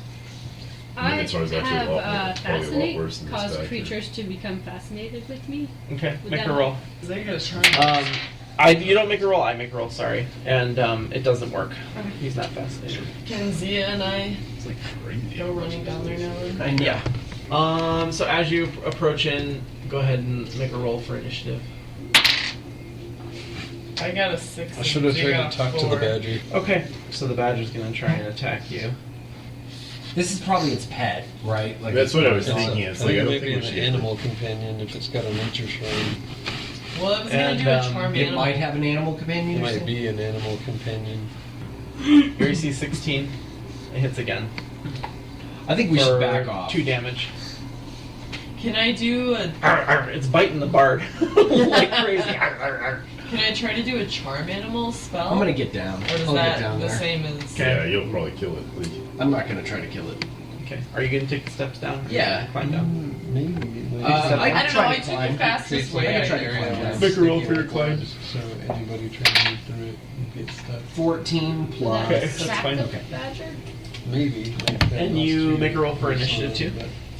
I
Minotaurs actually
have
a lot, probably a lot
fascinate,
worse than this
cause
back here.
creatures to become fascinated with me.
Okay.
Would
Make
that
a roll.
They gotta try.
You don't make a roll. I make a roll. Sorry, and it doesn't work. He's not fascinated.
Can Zia and I
It's like crazy.
go running down there now? Then?
And yeah. So as you approach in, go ahead and make a roll for initiative.
I got a 6.
I should have
and Zia
tried
got
to talk to the
4.
badger.
Okay. So the badger's gonna try and attack you.
This is probably its pet, right? Like
That's what I was
It's
thinking.
a-
It's
I
like I
think
don't
maybe
think we
an
should.
animal companion if it's got a nature shrine.
Well, I was gonna
And,
do a charm
It
animal.
might have an animal companion.
It
or
might
something?
be an animal companion.
Your AC 16. It hits again.
I think we should
for
back off.
2 damage.
Can I do a?
It's biting the bard like crazy.
Can I try to do a charm animal spell?
I'm gonna get down.
Or is
I'll
that
get down
the
there.
same as?
Yeah, you'll probably kill it. Like,
I'm not gonna try to kill it.
Okay. Are you gonna take the steps down?
Yeah.
Climb down.
Maybe.
I
I don't know.
tried
I
to
took
climb.
the fastest
Create
way.
I
I
tried to
could.
climb down.
Make a roll for your climb.
So anybody trying to move through it and get stuck.
14 plus.
Okay. That's
Trap
fine.
the
Okay.
badger?
Maybe.
And you make a roll for initiative, too?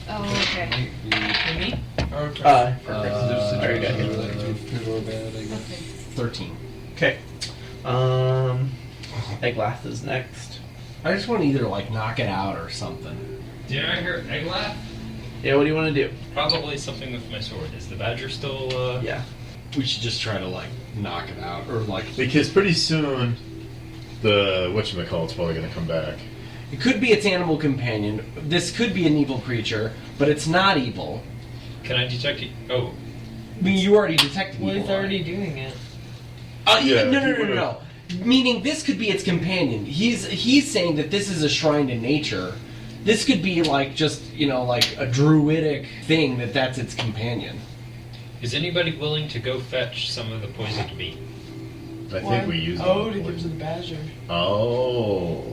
Oh, okay.
Might be.
For me? Or for
Very good.
Good or bad, I guess.
Okay.
13.
Okay. Eglath is next.
I just want to either like knock it out or something.
Did I hear Eglath?
Yeah, what do you want to do?
Probably something with my sword. Is the badger still?
Yeah.
We should just try to like knock it out or like.
because pretty soon The whatchamacallit's probably gonna come back.
It could be its animal companion. This could be an evil creature, but it's not evil.
Can I detect it? Oh,
I mean, you already detected
Well,
evil.
he's already doing it.
Yeah,
no,
if you would've-
no. Meaning this could be its companion. He's saying that this is a shrine to nature. This could be like just, like a druidic thing that's its companion.
is anybody willing to go fetch some of the poisoned meat?
I think we used
Oh,
them
to
before.
give to the badger.
Oh.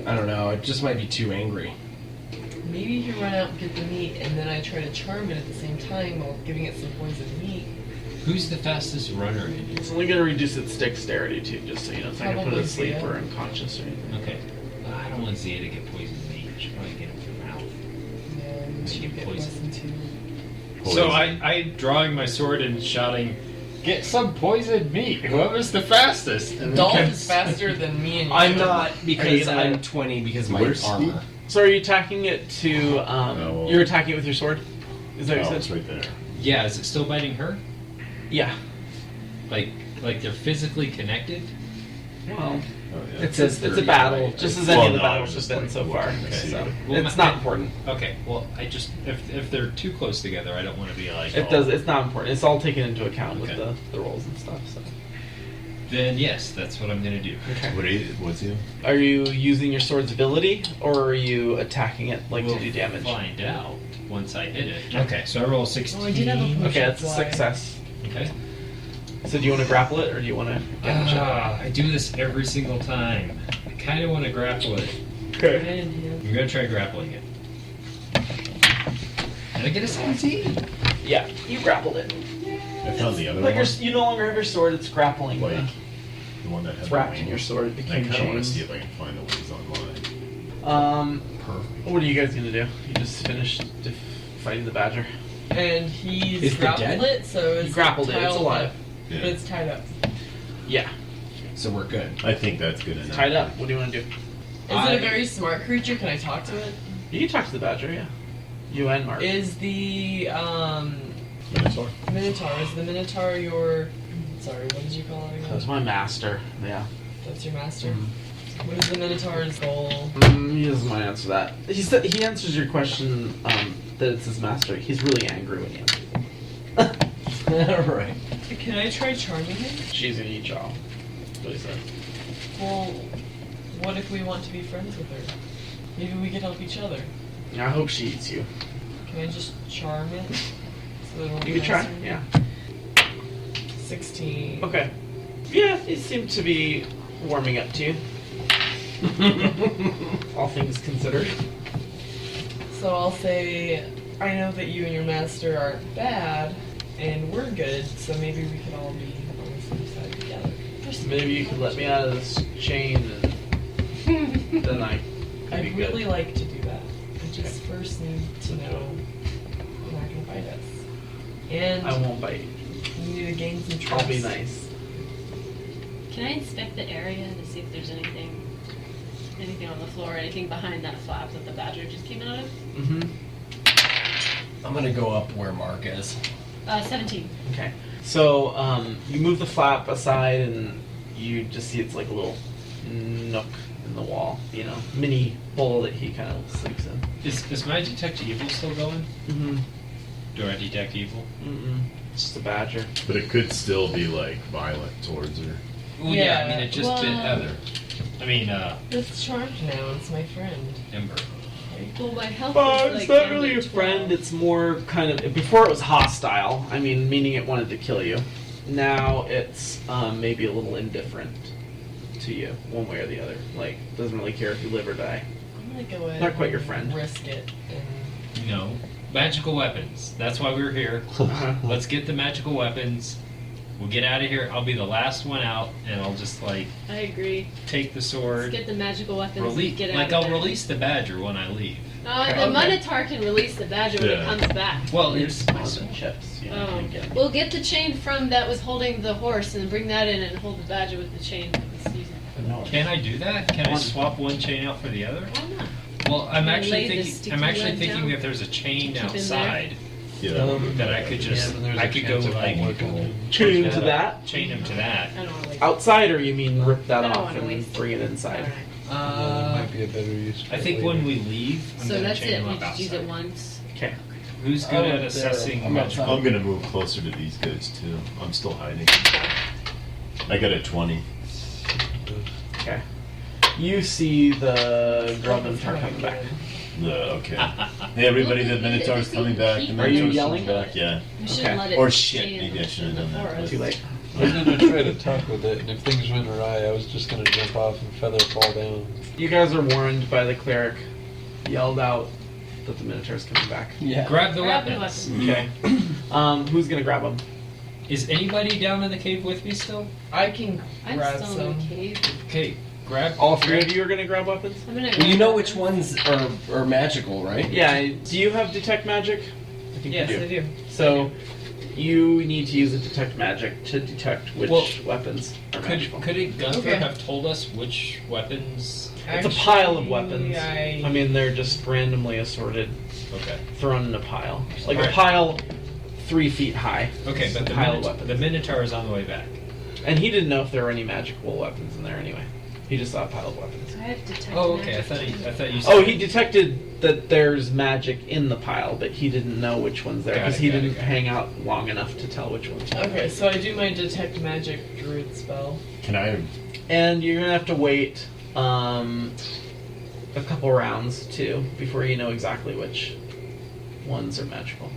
I don't know. It just might be too angry.
Maybe you run out and get the meat, and then I try to charm it at the same time while giving it some poisoned meat.
Who's the fastest runner in here?
It's only going to reduce its dexterity too, just so you know. It's not going to put it
Probably
asleep
Zia.
or unconscious or anything.
Okay. I don't want Zia to get poisoned meat. I should probably get him through mouth.
Yeah,
She
you
get
get
poisoned.
poisoned too.
So I drawing my sword and shouting, "Get some poisoned meat! Whoever's the fastest!" And
Dolph
then-
is faster than me and you.
I'm not
Are
because
you gonna-
I'm 20 because my
Where's
armor.
So are you attacking it to,
well-
you're attacking it with your sword? Is that what
Oh,
you
it's
said?
right there.
Yeah, is it still biting her?
Yeah.
Like they're physically connected?
Well,
Oh, yeah.
it's a battle, just as any
Well,
of the
no, I
battles
was
have been
just
so
like
far.
looking to see.
So
Well,
it's
my-
not important.
Okay, well I just if they're too close together, I don't want to be like.
It
oh.
does. It's not important. It's all taken into account with
Okay.
the rolls and stuff. So.
Then yes, that's what I'm gonna do.
Okay.
What's he?
Are you using your sword's ability, or are you attacking it like
We'll
to do damage?
Find out once I hit it. Okay, so I roll 16.
Oh, I did have a
Okay, that's a
Why?
success.
Okay.
So do you want to grapple it, or do you want to damage it?
I do this every single time. I kind of want to grapple it.
Okay.
And him.
I'm gonna try grappling it. And I get a 17.
Yeah, you grappled it.
I found the other
But
one.
you no longer have your sword. It's grappling.
Like the one that had
It's
the
wrapped in
wings.
your sword. It
I
became
kind of want to
chains.
see if I can find the wings online. Perfect.
What are you guys gonna do? You just finished fighting the badger.
And he's
Is it
grappled
dead?
it, so it's
You grappled it. It's
tiled
alive.
up,
Yeah.
But it's tied up.
Yeah,
So we're good.
I think that's good
it's
enough.
tied up. What do you want to do?
Is it a very smart creature? Can I talk to it?
You can talk to the badger. Yeah. You and Mark.
Is the
Minotaur?
Minotaur, is the Minotaur your... Sorry, what did you call it again?
That's my master. Yeah.
That's your master? What is the Minotaur's goal?
He doesn't want to answer that. He answers your question that it's his master. He's really angry when he answers.
Right.
Can I try charming him?
She's gonna eat y'all. That's what he said.
Well, what if we want to be friends with her? Maybe we could help each other.
Yeah, I hope she eats you.
Can I just charm it? So that it'll be
You can try.
nicer?
Yeah.
16.
Okay. Yeah, it seemed to be warming up to you. All things considered.
So I'll say, I know that you and your master aren't bad, and we're good, so maybe we could all be on the same side together.
Maybe you could let me out of this chain, and then I could be
I'd
good.
really like to do that. I just first need to know you're not gonna bite us. And
I won't bite.
we need to gain some trust.
I'll be nice.
Can I inspect the area to see if there's anything on the floor, anything behind that flap that the badger just came out of?
Mm-hmm.
I'm gonna go up where Mark is.
17.
Okay. So you move the flap aside, and you just see it's like a little nook in the wall. You know, mini hole that he kind of sleeps in.
Is my detect evil still going?
Mm-hmm.
Do I detect evil?
Mm-mm. It's just a badger.
But it could still be like violent towards her.
Well,
Yeah,
I mean, it just bit
well-
Heather. I mean,
It's charmed now, it's my friend.
Ember.
Well, my health
But
is
it's
like
not really
down
a
to
friend.
12.
It's more kind of before it was hostile. I mean, meaning it wanted to kill you. Now it's maybe a little indifferent to you, one way or the other. Like doesn't really care if you live or die.
I'm gonna go ahead
Not quite your
and
friend.
risk it. And
You know, magical weapons. That's why we're here. Let's get the magical weapons. We'll get out of here. I'll be the last one out, and I'll just like
I agree.
take the
Let's
sword.
get the magical weapons and
Release,
get out
like
of
I'll
there.
release the badger when I leave.
The
Okay.
Minotaur can release the badger when it
Yeah.
comes back.
Well,
You're
it's
small and chips. You know, you get-
We'll get the chain from that was holding the horse and bring that in and hold the badger with the chain that was using.
No.
Can I do that? Can I
One.
swap one chain out for the other?
Why not?
Well, I'm
Can I
actually
lay the
thinking.
sticky
I'm actually
leg
thinking
down?
that there's a chain
Keep in there?
outside
Yeah.
that I could just,
but there's
I
a
could go
chance it
like
won't work on him.
Chain
Yeah.
to that.
chain him to that.
I don't want to waste.
Outside, or you mean rip that
I don't
off
wanna
and
waste
bring it inside?
Alright.
That might be a better use. for
I think
later.
when we leave, I'm
So
gonna
that's
chain
it.
him
We
up
just use it
outside.
once.
Okay.
Who's good
Oh,
at
there.
assessing
I'm
magical?
outside.
I'm gonna move closer to these guys too. I'm still hiding. I got a 20.
Okay. You see the Minotaur coming back.
Okay. Hey everybody, the Minotaur's coming back. The
Are you
Minotaur's
yelling?
coming back. Yeah.
We shouldn't let it
Or
stay
shit,
in
maybe I
the-
shouldn't
in
have
the
done that.
forest.
Too late.
I was gonna try to talk with it, and if things went awry, I was just gonna jump off and feather fall down.
You guys are warned by the cleric. Yelled out that the Minotaur's coming back.
Yeah.
Grab the
Grab the
weapons.
weapon.
Okay. Who's gonna grab them?
Is anybody down in the cave with me still?
I can
I'm
grab
still
some.
in the cave.
Okay, grab.
All three of you are gonna grab weapons?
I'm gonna.
Well, you
grab
know
weapons.
which ones are magical, right?
Yeah. Do you have detect magic? I think
Yes,
you do.
I do.
So you need to use a detect magic to detect which
Well,
weapons are magical.
Could a Gunther
Okay.
have told us which weapons?
It's a pile of
Actually,
weapons.
I
mean, they're just randomly assorted,
Okay.
thrown in a pile. Like a
Alright.
pile 3 feet high.
Okay,
It's
but
a
the,
pile of weapons.
the Minotaur is on the way back.
And he didn't know if there were any magical weapons in there anyway. He just saw a pile of weapons.
I have detect
Oh, okay. I
magic.
thought you said.
Oh, he detected that there's magic in the pile, but he didn't know which ones there
Got
because
it,
he
got
didn't
it.
hang out long enough to tell which ones. were.
Okay, so I do my detect magic druid spell.
Can I?
And you're gonna have to wait a couple rounds too before you know exactly which ones are magical.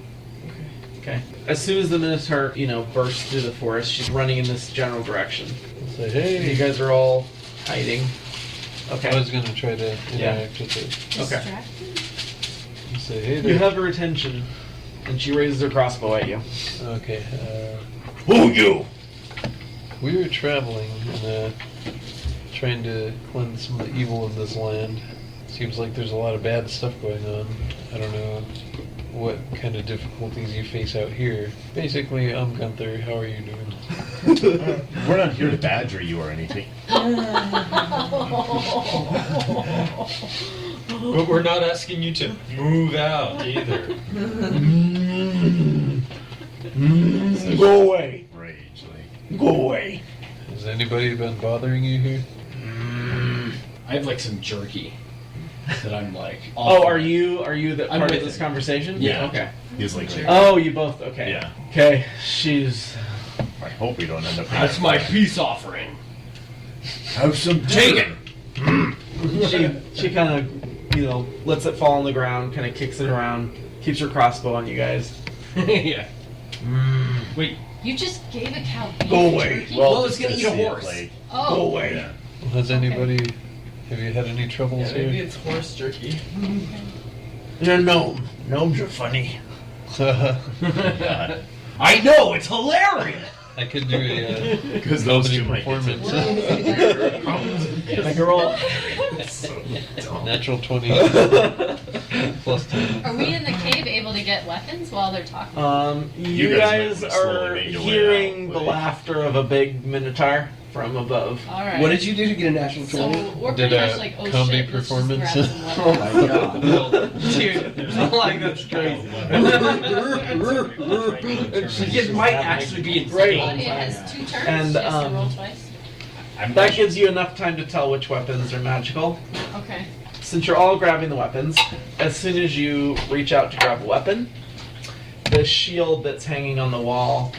Okay.
Okay. As soon as the Minotaur, bursts through the forest, she's running in this general direction.
Say,
You
hey,
guys are all hiding.
I
Okay.
was gonna try to
Yeah.
interact with it.
Okay.
Distracted?
And say, hey
You
there.
have her attention, and she raises her crossbow at you.
Okay.
Who you?
We were traveling and trying to cleanse some of the evil of this land. Seems like there's a lot of bad stuff going on. I don't know what kind of difficulties you face out here. Basically, I'm Gunther. How are you doing?
We're not here to badger you or anything.
But we're not asking you to move out either.
Go away.
Rage, like.
Go away.
Has anybody been bothering you here?
I have like some jerky that I'm like.
Oh, are you the
I'm
part of
with
this
it.
conversation?
Yeah.
Okay.
He's like.
Oh, you both. Okay.
Yeah.
Okay. She's.
I hope we don't end up.
That's my peace offering.
Have some
Take it.
She kind of lets it fall on the ground, kind of kicks it around, keeps her crossbow on you guys.
Yeah.
Wait,
You just gave a cow beef
Go away.
jerky?
Well, it's
just
gonna
to
eat a
see it,
horse.
like,
Oh.
Go away.
yeah.
Well, has anybody? Have you had any troubles
Yeah, maybe
here?
it's horse jerky.
You're a gnome. Gnomes are funny.
God.
I know, it's hilarious.
I could do a
Because those
comedy
two might get
performance.
Make a roll.
Natural 20 plus 10.
Are we in the cave able to get weapons while they're talking?
You
You
guys
guys might slowly
are
make your way
hearing
out,
the
but-
laughter of a big Minotaur from above.
All right.
What did you do to get a natural
So
20?
we're
Did
pretty
a
much like, oh
comedy
shit, let's just
performance?
grab some
Oh
weapons.
my god.
Dude, like that's crazy.
It might actually be
Right.
Claudia has 2 turns.
And,
she has to
um,
roll twice.
That gives you enough time to tell which weapons are magical.
Okay.
Since you're all grabbing the weapons, as soon as you reach out to grab a weapon, the shield that's hanging on the wall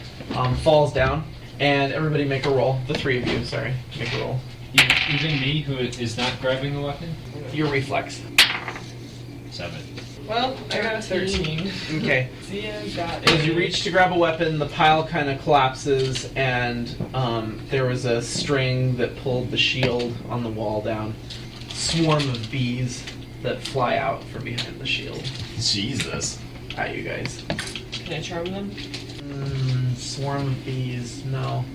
falls down, and everybody make a roll. The 3 of you, sorry, make a roll.
even me who is not grabbing the weapon?
Your reflex.
7.
Well, I got a 13.
Okay.
See, I got
As you
a-
reach to grab a weapon, the pile kind of collapses, and there was a string that pulled the shield on the wall down. Swarm of bees that fly out from behind the shield
Jesus.
at you guys.
Can I charm them?
Swarm of bees. No,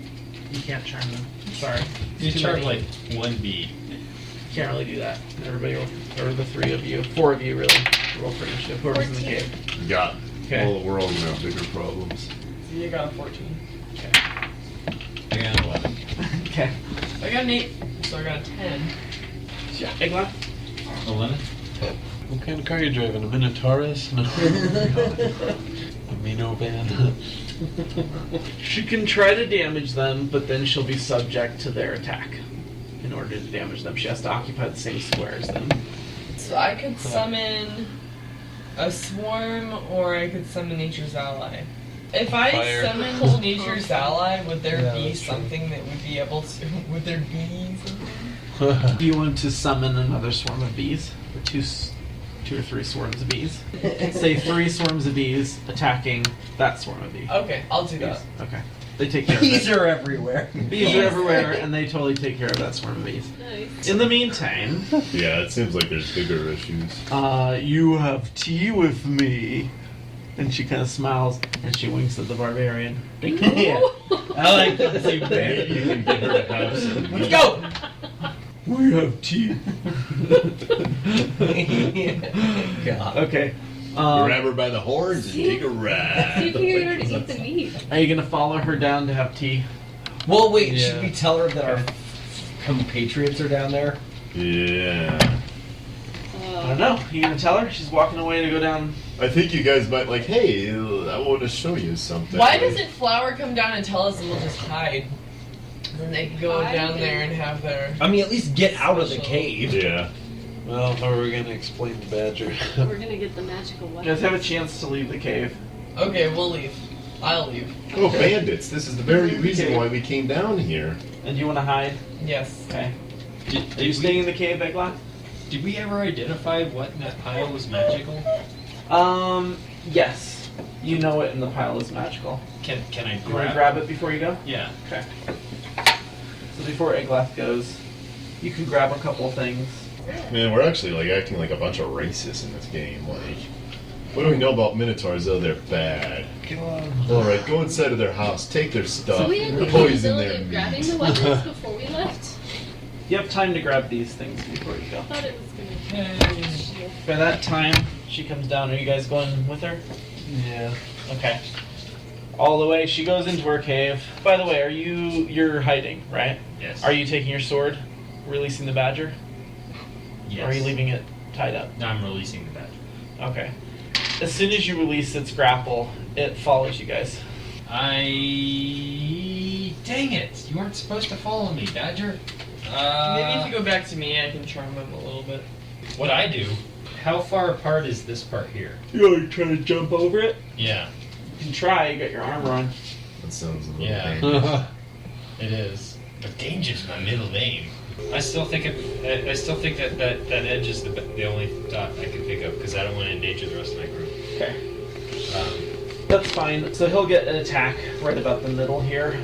you can't charm them. Sorry.
You
Too
charge
many.
like 1 bee.
Can't really do that. Everybody roll, or the 3 of you, 4 of you really, roll for initiative. Whoever's in the
14.
cave.
Got.
Okay.
Well, we're all gonna have bigger problems.
See, I got a 14.
I got 11.
Okay.
I got an 8, so I got a 10.
Yeah. Igla?
11?
What kind of car are you driving? A Minotaurs? No. A Minovan?
She can try to damage them, but then she'll be subject to their attack. In order to damage them, she has to occupy the same square as them.
So I could summon a swarm, or I could summon Nature's Ally. If I
Fire.
summoned Nature's Ally, would there
Yeah,
be
that's true.
something that would be able to? Would there be something?
Do you want to summon another swarm of bees? Or two or three swarms of bees? Say 3 swarms of bees attacking that swarm of bees.
Okay, I'll do that.
Okay. They take care of
Bees
it.
are everywhere.
Bees are everywhere, and they totally take care of that swarm of bees.
Nice.
In the meantime,
Yeah, it seems like there's bigger issues.
you have tea with me. And she kind of smiles, and she winks at the barbarian.
Yeah. I like that too,
Maybe you can get her to have some.
Let's go!
We have tea.
God.
Okay.
Grab her by the horns and take a ride.
See if you can get her to eat the meat.
Are you gonna follow her down to have tea?
Well, wait,
Yeah.
should we tell her that our compatriots are down there?
Yeah.
I don't know. You gonna tell her? She's walking away to go down.
I think you guys might like, hey, I want to show you something.
Why doesn't Flower come down and tell us, and we'll just hide? Then they can go
Hide?
down there and have their.
I mean, at least get out of the cave.
Yeah.
Well, how are we going to explain the badger?
We're gonna get the magical
You
weapon.
guys have a chance to leave the cave.
Okay, we'll leave. I'll leave.
Oh, bandits. This is the very reason why we came down here.
And you want to hide?
Yes.
Okay.
Did,
Are you staying in the cave, Egla?
did we ever identify what in that pile was magical?
Yes. You know it, and the pile is magical.
Can I
You want to
grab?
grab it before you go?
Yeah.
Okay. So before Eglath goes, you can grab a couple things.
Man, we're actually like acting like a bunch of racists in this game. Like, what do we know about Minotaurs? Oh, they're bad. All right, go inside of their house, take their stuff,
So we had the
poison
capability
their
of grabbing
meat.
the weapons before we left.
You have time to grab these things before you go.
I thought it was gonna.
By that time, she comes down. Are you guys going with her?
Yeah.
Okay. All the way, she goes into her cave. By the way, you're hiding, right?
Yes.
Are you taking your sword, releasing the badger?
Yes.
Or are you leaving it tied up?
No, I'm releasing the badger.
Okay. As soon as you release its grapple, it follows you guys.
Dang it! You weren't supposed to follow me, Badger.
Maybe if you go back to me, I can charm him a little bit.
What I do? How far apart is this part here?
You're trying to jump over it?
Yeah,
You can try. You got your armor on.
That sounds a little
Yeah.
dangerous.
it is. But danger's my middle name. I still think that edge is the only dot I can pick up because I don't want to endanger the rest of my group.
Okay.
Um,
That's fine. So he'll get an attack right about the middle here.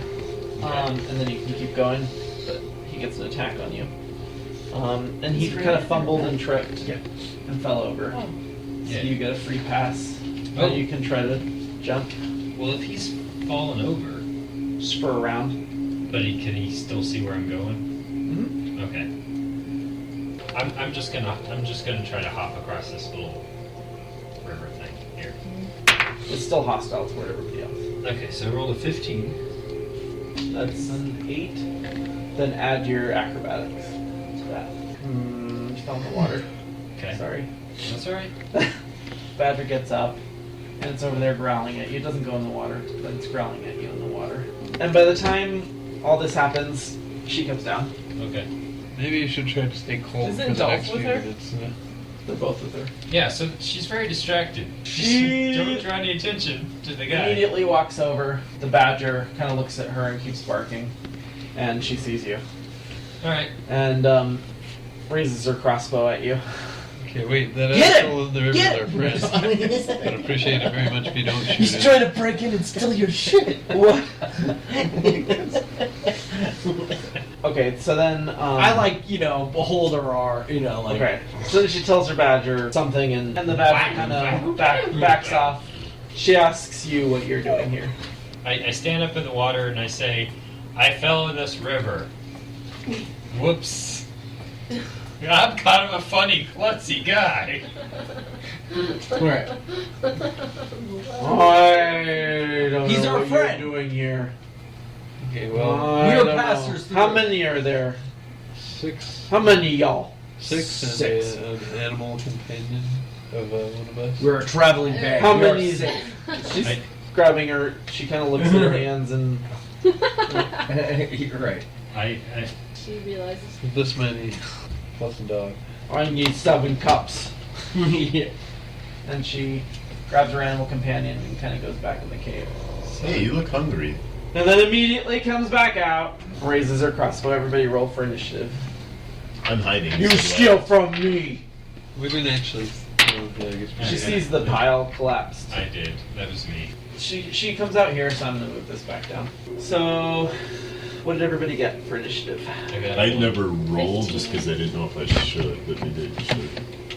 And then you can keep going. But he gets an attack on you. And he kind of fumbled and tripped and fell over.
Oh.
So
Yeah.
you get a free pass.
Oh.
And you can try to jump
well, if he's fallen over,
just for a round.
but can he still see where I'm going?
Mm-hmm.
Okay. I'm just gonna try to hop across this little river thing here.
It's still hostile toward everybody else.
Okay, so I rolled a 15.
That's an 8. Then add your acrobatics to that. You fell in the water.
Okay.
Sorry.
That's alright.
Badger gets up, and it's over there growling at you. It doesn't go in the water, but it's growling at you in the water. And by the time all this happens, she comes down.
Okay.
Maybe you should try to stay calm
Isn't
for the
Dolph
next
with
few
her?
minutes.
They're both with her.
Yeah, so she's very distracted.
She-
Don't draw any attention to the guy.
Immediately walks over. The badger kind of looks at her and keeps barking, and she sees you.
Alright.
And raises her crossbow at you.
Okay, wait, that
Get him!
asshole in the river
Get
is our friend. I'd appreciate it very much if you don't shoot
He's
him.
trying to break in and steal your shit.
What? Okay, so then
I like, behold her are, like.
Okay, so then she tells her badger something, and the badger kind of backs off. She asks you what you're doing here.
I stand up in the water and I say, I fell in this river. Whoops. I'm kind of a funny, klutzy guy.
Right. I don't
He's
know
our
what
friend.
you're doing here.
Okay, well,
I
We are
don't know.
pastors through.
How many are there?
6.
How many y'all?
6 and
Six.
an animal companion of one of us.
We're a traveling band.
How
We are
many?
safe.
She's
I-
grabbing her. She kind of looks at her hands and
You're right.
I
She realizes.
This many, plus a dog.
I need 7 cups.
Yeah.
And she grabs her animal companion and kind of goes back in the cave.
Hey, you look hungry.
And then immediately comes back out, raises her crossbow. Everybody roll for initiative.
I'm hiding.
You
so
steal from me!
We didn't actually. Oh, yeah, I guess we
She
did.
sees the pile collapsed.
I did. That was me.
She comes out here, so I'm gonna move this back down. So, what did everybody get for initiative?
I never rolled just because I didn't know if I should, but I did. Should.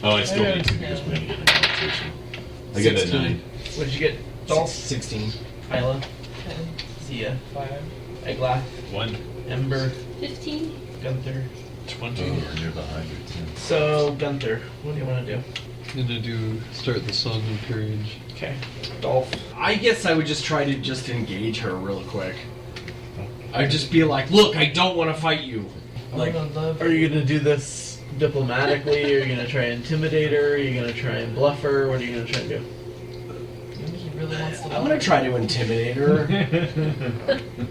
Oh, I still need to because we haven't get a competition. I get a
16.
9.
What did you get? Dolph,
16.
Isla,
10.
Zia,
5.
Eglath,
1.
Ember,
15?
Gunther.
20.
Oh, you're behind your 10.
So, Gunther, what do you want to do?
Gonna start the song of courage.
Okay. Dolph.
I guess I would just try to just engage her real quick. I'd just be like, look, I don't want to fight you. Like,
Are you gonna do this diplomatically? Are you gonna try and intimidate her? Are you gonna try and bluff her? What are you gonna try and do?
He really wants to.
I'm gonna try to intimidate her.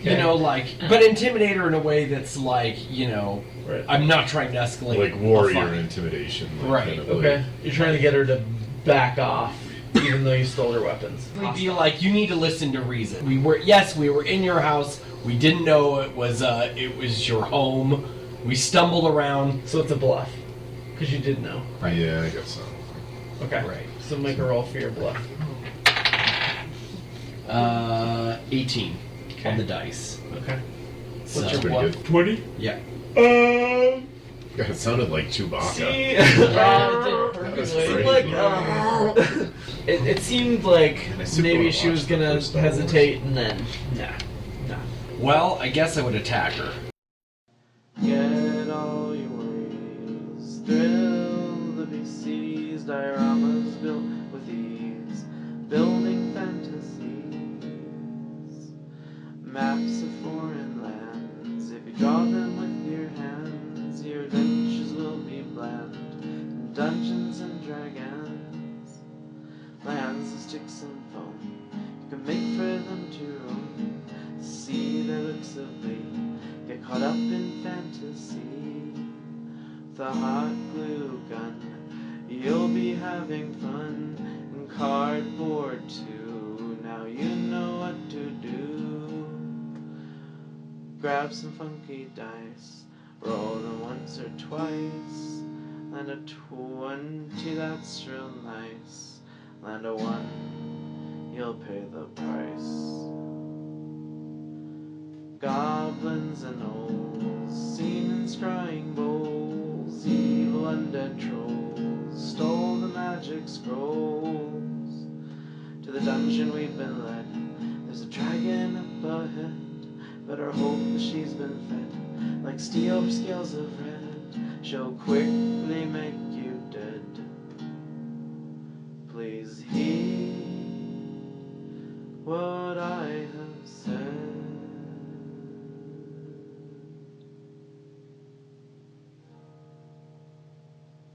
You know, like, but intimidate her in a way that's like, you know,
Right.
I'm not trying to escalate.
Like
a
warrior
fight.
intimidation. Like
Right,
kind of
Okay.
like-
You're trying to get her to back off, even though you stole her weapons.
We'd be like, you need to listen to reason. We were in your house. We didn't know it was your home. We stumbled around.
So it's a bluff, because you did know.
Right.
Yeah, I guess so.
Okay.
Right.
So make a roll for your bluff.
18
Okay.
on the dice.
Okay.
So,
What's your
Pretty
bluff?
good.
20.
yeah.
God, it sounded like Chewbacca.
See,
Yeah, it did
That was
perfectly.
great.
like it seemed like
I super
maybe
wanna
she was
watch the
gonna
first Star Wars.
hesitate, and then nah.
Well, I guess I would attack her.
Get all your worries, thrill the BC's dioramas built with ease, building fantasies, maps of foreign lands. If you draw them with your hands, your adventures will be bland. Dungeons and dragons, lands of sticks and foam. You can make for them to roam, see their looks of glee. Get caught up in fantasy, the hot glue gun. You'll be having fun in cardboard too. Now you know what to do. Grab some funky dice, roll them once or twice. Land a 20, that's real nice. Land a 1, you'll pay the price. Goblins and gnolls, seen in scrying bowls, evil undead trolls, stole the magic scrolls. To the dungeon we've been led, there's a dragon up ahead, better hope that she's been fed, like steel over scales of red, she'll quickly make you dead. Please hear